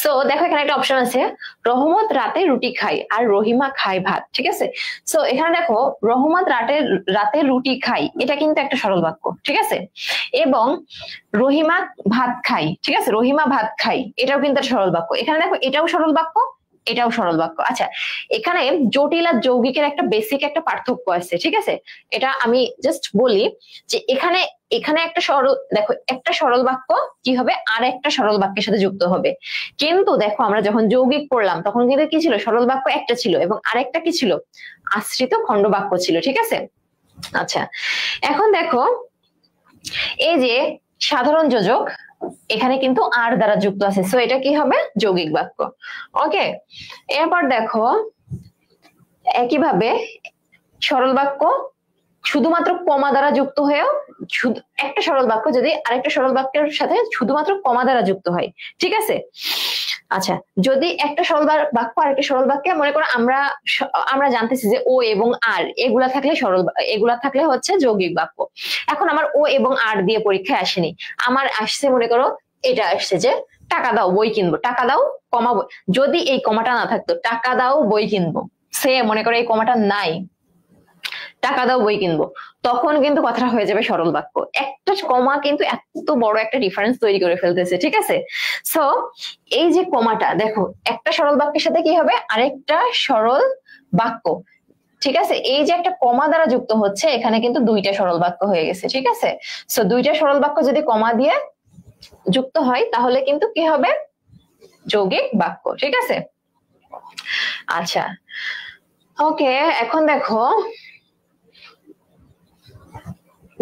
সো দেখো এখানে একটা অপশন আছে, রহমত রাতে রুটি খাই আর রহিমা খায় ভাত, ঠিক আছে। সো এখানে দেখো রহমত রাতে রুটি খাই, এটা কিন্তু একটা সরল বাক্য, ঠিক আছে। এবং রহিমা ভাত খাই, ঠিক আছে, রহিমা ভাত খাই, এটাও কিন্তু একটা সরল বাক্য। এখানে দেখো এটাও সরল বাক্য, এটাও সরল বাক্য। আচ্ছা, এখানে জটিল আর যৌগিকের একটা বেসিক একটা পার্থক্য আছে, ঠিক আছে। এটা আমি জাস্ট বলি যে এখানে এখানে একটা সরল, দেখো একটা সরল বাক্য কি হবে আর একটা সরল বাক্যের সাথে যুক্ত হবে। কিন্তু দেখো আমরা যখন যৌগিক পড়লাম তখন কিন্তু কি ছিল, সরল বাক্য একটা ছিল এবং আরেকটা কি ছিল, আশ্রিত খণ্ড বাক্য ছিল, ঠিক আছে। আচ্ছা, এখন দেখো এই যে সাধারণ যোজক এখানে কিন্তু আর দ্বারা যুক্ত আছে, সো এটা কি হবে, যৌগিক বাক্য। ওকে, এরপর দেখো একইভাবে সরল বাক্য শুধুমাত্র কমা দ্বারা যুক্ত হয়েও, একটা সরল বাক্য যদি আরেকটা সরল বাক্যের সাথে শুধুমাত্র কমা দ্বারা যুক্ত হয়, ঠিক আছে। আচ্ছা, যদি একটা সরল বাক্য আরেকটা সরল বাক্যে, মনে করো আমরা জানতেছি যে ও এবং আর এগুলা থাকলে এগুলা থাকলে হচ্ছে যৌগিক বাক্য। এখন আমার ও এবং আর দিয়ে পরীক্ষায় আসেনি, আমার আসছে মনে করো এটা আসছে যে টাকা দাও বই কিনবো, টাকা দাও কমা বই, যদি এই কমাটা না থাকতো টাকা দাও বই কিনবো, সে মনে করো এই কমাটা নাই, টাকা দাও বই কিনবো, তখন কিন্তু কথাটা হয়ে যাবে সরল বাক্য। একটা কমা কিন্তু এত বড় একটা ডিফারেন্স তৈরি করে ফেলতেছে, ঠিক আছে। সো এই যে কমাটা দেখো একটা সরল বাক্যের সাথে কি হবে, আরেকটা সরল বাক্য, ঠিক আছে। এই যে একটা কমা দ্বারা যুক্ত হচ্ছে, এখানে কিন্তু দুইটা সরল বাক্য হয়ে গেছে, ঠিক আছে। সো দুইটা সরল বাক্য যদি কমা দিয়ে যুক্ত হয় তাহলে কিন্তু কি হবে, যৌগিক বাক্য, ঠিক আছে। আচ্ছা, ওকে, এখন দেখো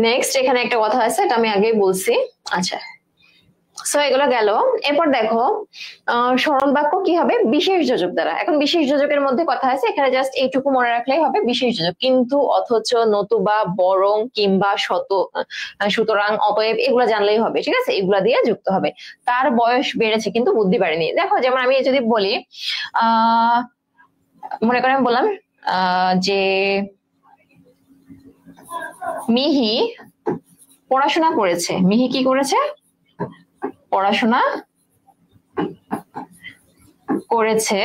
নেক্সট এখানে একটা কথা আছে, এটা আমি আগেই বলছি। আচ্ছা, সো এগুলো গেল। এরপর দেখো সরল বাক্য কি হবে, বিশেষ যোজক দ্বারা। এখন বিশেষ যোজকের মধ্যে কথা আছে, এখানে জাস্ট এইটুকু মনে রাখলেই হবে, বিশেষ যোজক কিন্তু, অথচ, নতুবা, বরং, কিংবা, সুতরাং, অতএব এগুলা জানলেই হবে, ঠিক আছে। এগুলা দিয়ে যুক্ত হবে। তার বয়স বেড়েছে কিন্তু বুদ্ধি বাড়েনি। দেখো যেমন আমি যদি বলি মনে করেন বললাম যে মিহি পড়াশোনা করেছে, মিহি কি করেছে, পড়াশোনা করেছে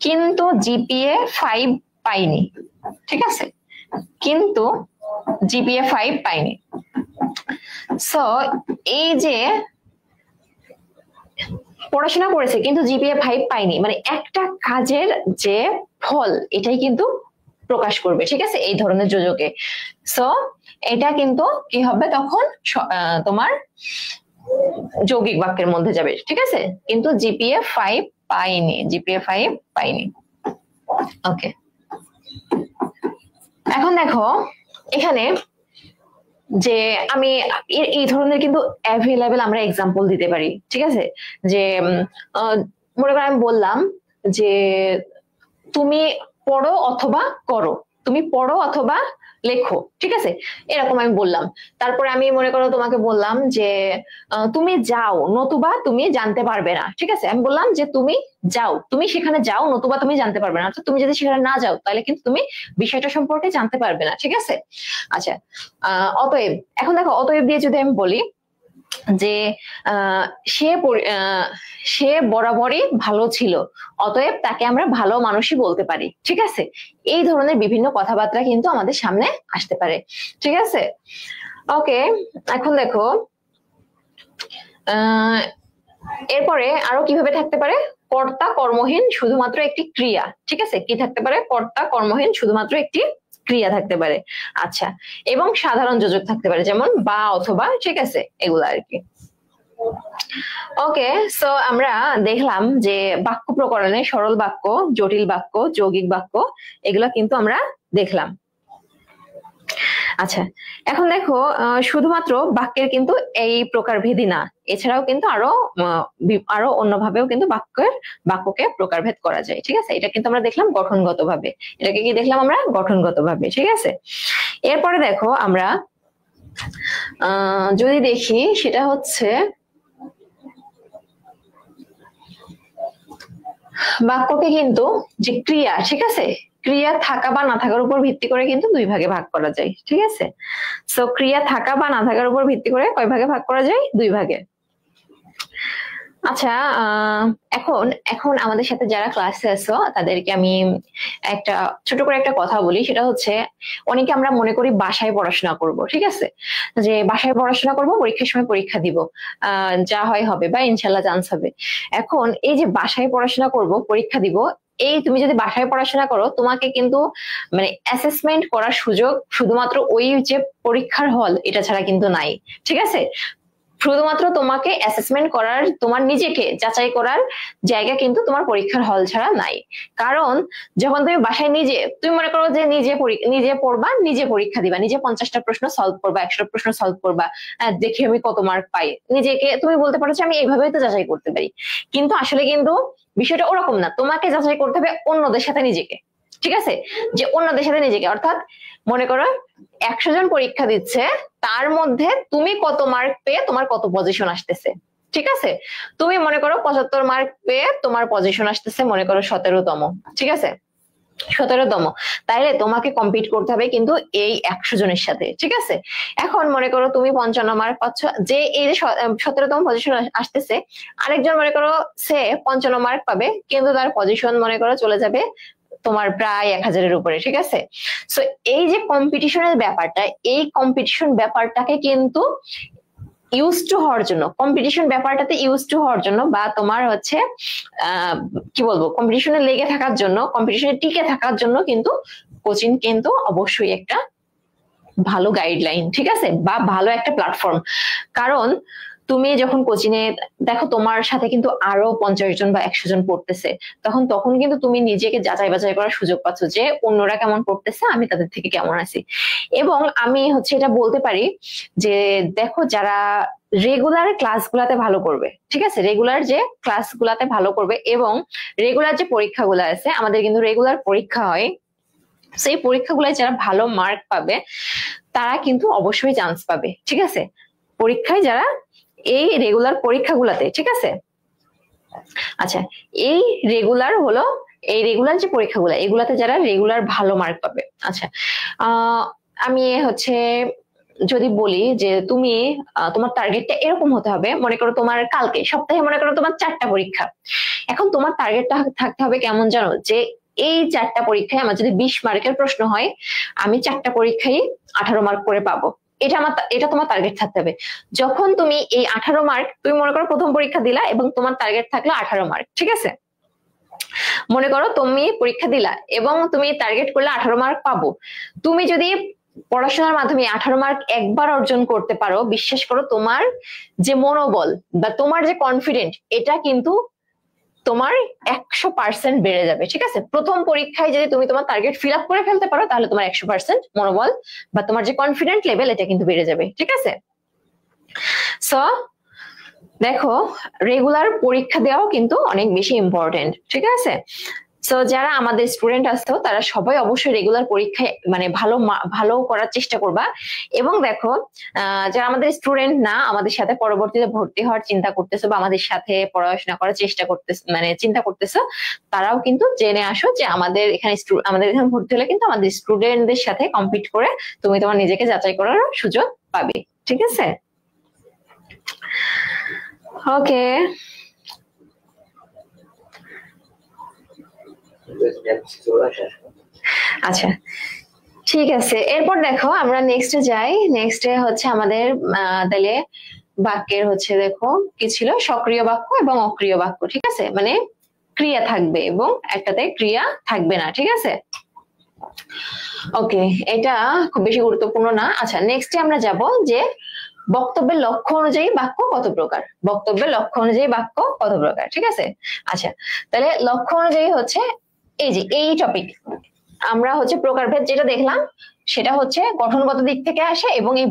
কিন্তু জিপিএ 5 পাইনি, ঠিক আছে, কিন্তু জিপিএ 5 পাইনি। সো এই যে পড়াশোনা করেছে কিন্তু জিপিএ 5 পাইনি, মানে একটা কাজের যে ফল এটাই কিন্তু প্রকাশ করবে, ঠিক আছে, এই ধরনের যোজকে। সো এটা কিন্তু কি হবে তখন, তোমার যৌগিক বাক্যের মধ্যে যাবে, ঠিক আছে। কিন্তু জিপিএ 5 পাইনি, জিপিএ 5 পাইনি। ওকে, এখন দেখো এখানে যে আমি এই ধরনের কিন্তু অ্যাভেলেবেল আমরা এক্সাম্পল দিতে পারি, ঠিক আছে। যে মনে করো আমি বললাম যে তুমি পড়ো অথবা করো, তুমি পড়ো অথবা লেখো, ঠিক আছে, এরকম আমি বললাম। তারপরে আমি মনে করো তোমাকে বললাম যে তুমি যাও নতুবা তুমি জানতে পারবে না, ঠিক আছে। আমি বললাম যে তুমি যাও, তুমি সেখানে যাও নতুবা তুমি জানতে পারবে না, অর্থাৎ তুমি যদি সেখানে না যাও তাহলে কিন্তু তুমি বিষয়টা সম্পর্কে জানতে পারবে না, ঠিক আছে। আচ্ছা, অতএব, এখন দেখো অতএব দিয়ে যদি আমি বলি যে সে বরাবরই ভালো ছিল, অতএব তাকে আমরা ভালো মানুষই বলতে পারি, ঠিক আছে। এই ধরনের বিভিন্ন কথাবার্তা কিন্তু আমাদের সামনে আসতে পারে, ঠিক আছে। ওকে, এখন দেখো এরপরে আরো কিভাবে থাকতে পারে, কর্তা কর্মহীন শুধুমাত্র একটি ক্রিয়া, ঠিক আছে। কি থাকতে পারে, কর্তা কর্মহীন শুধুমাত্র একটি ক্রিয়া থাকতে পারে। আচ্ছা, এবং সাধারণ যোজক থাকতে পারে, যেমন বা, অথবা, ঠিক আছে, এগুলো আর কি। ওকে, সো আমরা দেখলাম যে বাক্য প্রকরণে সরল বাক্য, জটিল বাক্য, যৌগিক বাক্য, এগুলো কিন্তু আমরা দেখলাম। আচ্ছা, এখন দেখো শুধুমাত্র বাক্যের কিন্তু এই প্রকারভেদই না, এছাড়াও কিন্তু আরো অন্যভাবেও কিন্তু বাক্যকে প্রকারভেদ করা যায়, ঠিক আছে। এটা কিন্তু আমরা দেখলাম গঠনগতভাবে, এটাকে কি দেখলাম আমরা, গঠনগতভাবে, ঠিক আছে। এরপরে দেখো আমরা যদি দেখি সেটা হচ্ছে বাক্যকে কিন্তু যে ক্রিয়া, ঠিক আছে, ক্রিয়া থাকা বা না থাকার উপর ভিত্তি করে কিন্তু দুই ভাগে ভাগ করা যায়, ঠিক আছে। সো ক্রিয়া থাকা বা না থাকার উপর ভিত্তি করে কয় ভাগে ভাগ করা যায়, দুই ভাগে। আচ্ছা, এখন এখন আমাদের সাথে যারা ক্লাসে আছো তাদেরকে আমি একটা ছোট করে একটা কথা বলি, সেটা হচ্ছে অনেকে আমরা মনে করি বাসায় পড়াশোনা করব, ঠিক আছে, যে বাসায় পড়াশোনা করব, পরীক্ষার সময় পরীক্ষা দিব, যা হয় হবে বা ইনশাল্লাহ চান্স হবে। এখন এই যে বাসায় পড়াশোনা করব, পরীক্ষা দিব, এই তুমি যদি বাসায় পড়াশোনা করো, তোমাকে কিন্তু মানে অ্যাসেসমেন্ট করার সুযোগ শুধুমাত্র ওই যে পরীক্ষার হল এটা ছাড়া কিন্তু নাই, ঠিক আছে। শুধুমাত্র তোমাকে অ্যাসেসমেন্ট করার, তোমার নিজেকে যাচাই করার জায়গা কিন্তু তোমার পরীক্ষার হল ছাড়া নাই। কারণ যখন তুমি বাসায় নিজে, তুমি মনে করো যে নিজে পড়বা, নিজে পরীক্ষা দিবা, নিজে 50টা প্রশ্ন সলভ করবা, 100টা প্রশ্ন সলভ করবা, দেখি আমি কত মার্ক পাই, নিজেকে তুমি বলতে পারো যে আমি এইভাবেই তো যাচাই করতে পারি। কিন্তু আসলে কিন্তু বিষয়টা ওরকম না, তোমাকে যাচাই করতে হবে অন্যদের সাথে নিজেকে, ঠিক আছে। যে অন্যদের সাথে নিজেকে, অর্থাৎ মনে করো 100 জন পরীক্ষা দিচ্ছে, তার মধ্যে তুমি কত মার্ক পেয়ে তোমার কত পজিশন আসতেছে, ঠিক আছে। তুমি মনে করো 75 মার্ক পেয়ে তোমার পজিশন আসতেছে মনে করো 17তম, ঠিক আছে, 17তম। তাইলে তোমাকে কম্পিট করতে হবে কিন্তু এই 100 জনের সাথে, ঠিক আছে। এখন মনে করো তুমি 55 মার্ক পাচ্ছ, যে এই যে 17তম পজিশন আসতেছে, আরেকজন মনে করো সে 55 মার্ক পাবে, কিন্তু তার পজিশন মনে করো চলে যাবে তোমার প্রায় 1000-এর উপরে, ঠিক আছে। সো এই যে কম্পিটিশনের ব্যাপারটা, এই কম্পিটিশন ব্যাপারটাকে কিন্তু ইউজ টু হওয়ার জন্য, কম্পিটিশন ব্যাপারটাতে ইউজ টু হওয়ার জন্য, বা তোমার হচ্ছে কি বলবো, কম্পিটিশনে লেগে থাকার জন্য, কম্পিটিশনে টিকে থাকার জন্য কিন্তু কোচিং কিন্তু অবশ্যই একটা ভালো গাইডলাইন, ঠিক আছে, বা ভালো একটা প্ল্যাটফর্ম। কারণ তুমি যখন কোচিং এ দেখো তোমার সাথে কিন্তু আরো 50 জন বা 100 জন পড়তেছে, তখন কিন্তু তুমি নিজেকে যাচাই বাছাই করার সুযোগ পাচ্ছ যে অন্যরা কেমন পড়তেছে, আমি তাদের থেকে কেমন আছি। এবং আমি হচ্ছে এটা বলতে পারি যে দেখো, যারা রেগুলার ক্লাসগুলাতে ভালো করবে, ঠিক আছে, রেগুলার যে ক্লাসগুলাতে ভালো করবে এবং রেগুলার যে পরীক্ষাগুলো আছে, আমাদের কিন্তু রেগুলার পরীক্ষা হয়, সেই পরীক্ষাগুলোয় যারা ভালো মার্ক পাবে তারা কিন্তু অবশ্যই চান্স পাবে, ঠিক আছে, পরীক্ষায় যারা এই রেগুলার পরীক্ষাগুলোতে, ঠিক আছে। আচ্ছা, এই রেগুলার হলো, এই রেগুলার যে পরীক্ষাগুলো, এগুলাতে যারা রেগুলার ভালো মার্ক পাবে। আচ্ছা, আমি হচ্ছে যদি বলি যে তুমি তোমার টার্গেটটা এরকম হতে হবে, মনে করো তোমার কালকে সপ্তাহে মনে করো তোমার 4টা পরীক্ষা। এখন তোমার টার্গেটটা থাকতে হবে কেমন জানো, যে এই 4টা পরীক্ষায় আমার যদি 20 মার্কের প্রশ্ন হয়, আমি 4টা পরীক্ষায় 18 মার্ক করে পাবো। এটা তোমার টার্গেট থাকতে হবে। যখন তুমি এই 18 মার্ক, তুমি মনে করো প্রথম পরীক্ষা দিলা এবং তোমার টার্গেট থাকলো 18 মার্ক, ঠিক আছে। মনে করো তুমি পরীক্ষা দিলা এবং তুমি টার্গেট করলে 18 মার্ক পাবো। তুমি যদি পড়াশোনার মাধ্যমে 18 মার্ক একবার অর্জন করতে পারো, বিশ্বাস করো তোমার যে মনোবল বা তোমার যে কনফিডেন্ট, এটা কিন্তু তোমার 100% বেড়ে যাবে, ঠিক আছে। প্রথম পরীক্ষায় যদি তুমি তোমার টার্গেট ফিল আপ করে ফেলতে পারো, তাহলে তোমার 100% মনোবল বা তোমার যে কনফিডেন্ট লেভেল, এটা কিন্তু বেড়ে যাবে, ঠিক আছে। সো দেখো, রেগুলার পরীক্ষা দেওয়াও কিন্তু অনেক বেশি ইম্পর্টেন্ট, ঠিক আছে। সো যারা আমাদের স্টুডেন্ট আছো তারা সবাই অবশ্যই রেগুলার পরীক্ষায় মানে ভালো করার চেষ্টা করবা। এবং দেখো, যারা আমাদের স্টুডেন্ট না, আমাদের সাথে পরবর্তীতে ভর্তি হওয়ার চিন্তা করতেছো বা আমাদের সাথে পড়াশোনা করার চেষ্টা করতেছো, মানে চিন্তা করতেছো, তারাও কিন্তু জেনে আসো যে আমাদের এখানে ভর্তি হলে কিন্তু আমাদের স্টুডেন্টদের সাথে কম্পিট করে তুমি তোমার নিজেকে যাচাই করার সুযোগ পাবে, ঠিক আছে। ওকে, আচ্ছা, ঠিক আছে। এরপর দেখো আমরা নেক্সটে যাই। নেক্সটে হচ্ছে আমাদের তাহলে বাক্যের হচ্ছে দেখো কি ছিল, সক্রিয় বাক্য এবং অক্রিয় বাক্য, ঠিক আছে, মানে ক্রিয়া থাকবে এবং একটাতে ক্রিয়া থাকবে না, ঠিক আছে। ওকে, এটা খুব বেশি গুরুত্বপূর্ণ না। আচ্ছা, নেক্সটে আমরা যাব যে বক্তব্যের লক্ষ্য অনুযায়ী বাক্য কত প্রকার, বক্তব্যের লক্ষ্য অনুযায়ী বাক্য কত প্রকার, ঠিক আছে। আচ্ছা, তাহলে লক্ষ্য অনুযায়ী হচ্ছে এই যে এই টপিক আমরা হচ্ছে প্রকারভেদ যেটা দেখলাম, সেটা হচ্ছে গঠনগত দিক থেকে আসে এবং এই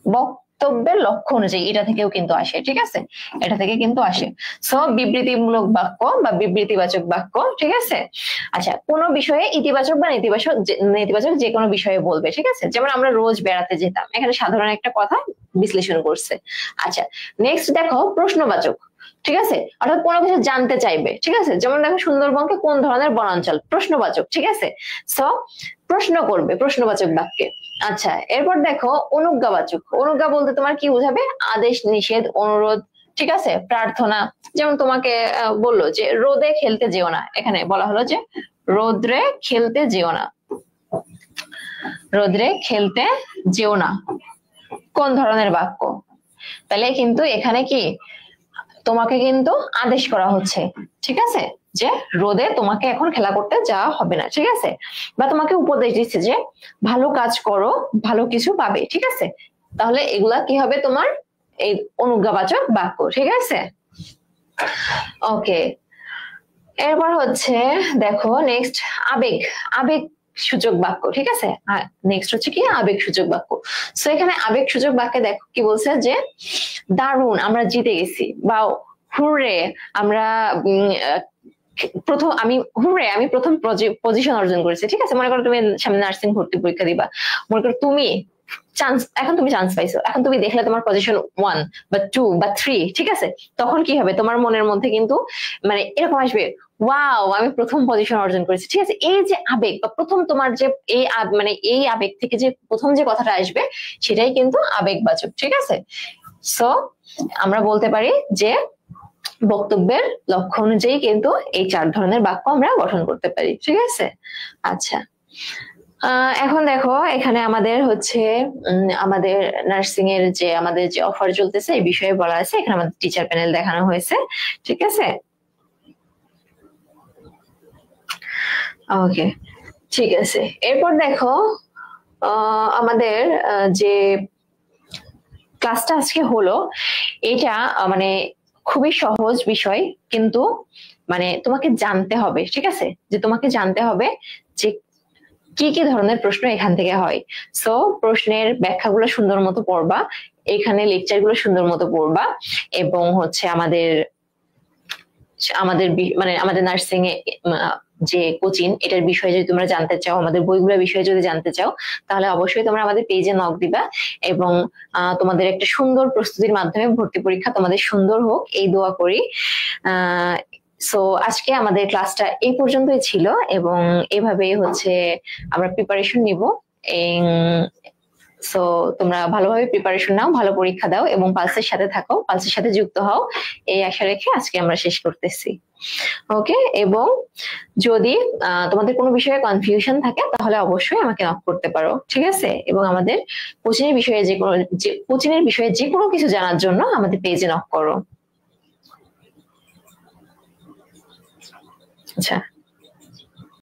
বক্তব্যের লক্ষ্য অনুযায়ী এটা থেকেও কিন্তু আসে, ঠিক আছে, এটা থেকে কিন্তু আসে। সো বিবৃতিমূলক বাক্য বা বিবৃতিবাচক বাক্য, ঠিক আছে। আচ্ছা, কোন বিষয়ে ইতিবাচক বা নেতিবাচক যে কোনো বিষয়ে বলবে, ঠিক আছে। যেমন আমরা রোজ বেড়াতে যেতাম, এখানে সাধারণ একটা কথা বিশ্লেষণ করছে। আচ্ছা, নেক্সট দেখো প্রশ্নবাচক, ঠিক আছে, অর্থাৎ কোনো কিছু জানতে চাইবে, ঠিক আছে। যেমন দেখো সুন্দরবনকে কোন ধরনের বনাঞ্চল, প্রশ্নবাচক, ঠিক আছে। সো প্রশ্ন করবে প্রশ্নবাচক বাক্যে। আচ্ছা, এরপর দেখো অনুজ্ঞাবাচক। অনুজ্ঞা বলতে তোমার কি বোঝাবে, আদেশ, নিষেধ, অনুরোধ, ঠিক আছে, প্রার্থনা। যেমন তোমাকে বললো যে রোদে খেলতে যেও না, এখানে বলা হলো যে রোদ্রে খেলতে যেও না, রোদ্রে খেলতে যেও না, কোন ধরনের বাক্য? তাহলে কিন্তু এখানে কি তোমাকে কিন্তু আদেশ করা হচ্ছে, ঠিক আছে, যে রোদে তোমাকে এখন খেলা করতে যাওয়া হবে না, ঠিক আছে, বা তোমাকে উপদেশ দিচ্ছে যে ভালো কাজ করো, ভালো কিছু পাবে, ঠিক আছে। তাহলে এগুলা কি হবে তোমার এই অনুজ্ঞাবাচক বাক্য, ঠিক আছে। ওকে, এরপর হচ্ছে দেখো নেক্সট আবেগ, আবেগ সূচক বাক্য, ঠিক আছে। নেক্সট হচ্ছে কি আবেগ সূচক বাক্য। সো এখানে আবেগ সূচক বাক্যে দেখো কি বলছে যে দারুণ আমরা জিতে গেছি, বা হুররে আমরা প্রথম আমি হুররে আমি প্রথম পজিশন অর্জন করেছি, ঠিক আছে। মনে করো তুমি সামনে নার্সিং ভর্তি পরীক্ষা দিবা, মনে করো তুমি চান্স, এখন তুমি চান্স পাইছো, এখন তুমি দেখলে তোমার পজিশন 1 বা 2 বা 3, ঠিক আছে। তখন কি হবে তোমার মনের মধ্যে কিন্তু মানে এরকম আসবে, ওয়াও আমি প্রথম পজিশন অর্জন করেছি, ঠিক আছে। এই যে আবেগ বা প্রথম তোমার যে এই মানে এই আবেগ থেকে যে প্রথম যে কথাটা আসবে সেটাই কিন্তু আবেগবাচক, ঠিক আছে। সো আমরা বলতে পারি যে বক্তব্যের লক্ষ্য অনুযায়ী কিন্তু এই 4 ধরনের বাক্য আমরা গঠন করতে পারি, ঠিক আছে। আচ্ছা, এখন দেখো এখানে আমাদের হচ্ছে আমাদের নার্সিং এর যে আমাদের যে অফার চলতেছে এই বিষয়ে বলা আছে, এখানে আমাদের টিচার প্যানেল দেখানো হয়েছে, ঠিক আছে। ওকে, ঠিক আছে। এরপর দেখো আমাদের যে ক্লাসটা আজকে হলো এটা মানে খুবই সহজ বিষয়, কিন্তু মানে তোমাকে জানতে হবে, ঠিক আছে, যে তোমাকে জানতে হবে যে কি কি ধরনের প্রশ্ন এখান থেকে হয়। সো প্রশ্নের ব্যাখ্যাগুলো সুন্দর মতো পড়বা, এখানে লেকচার গুলো সুন্দর মতো পড়বা, এবং হচ্ছে আমাদের আমাদের মানে আমাদের নার্সিং এ যে কোচিং এটার বিষয়ে যদি তোমরা জানতে চাও, আমাদের বইগুলোর বিষয়ে যদি জানতে চাও, তাহলে অবশ্যই তোমরা আমাদের পেজে নক দিবা, এবং তোমাদের একটা সুন্দর প্রস্তুতির মাধ্যমে ভর্তি পরীক্ষা তোমাদের সুন্দর হোক এই দোয়া করি। সো আজকে আমাদের ক্লাসটা এই পর্যন্তই ছিল, এবং এভাবে হচ্ছে আমরা প্রিপারেশন নিব। সো তোমরা ভালোভাবে প্রিপারেশন নাও, ভালো পরীক্ষা দাও, এবং পালসের সাথে থাকো, পালসের সাথে যুক্ত হও, এই আশা রেখে আজকে আমরা শেষ করতেছি। ওকে, এবং যদি তোমাদের কোনো বিষয়ে কনফিউশন থাকে তাহলে অবশ্যই আমাকে নক করতে পারো, ঠিক আছে। এবং আমাদের কোচিং এর বিষয়ে কোচিং এর বিষয়ে যে কোনো কিছু জানার জন্য আমাদের পেজে নক করো। আচ্ছা।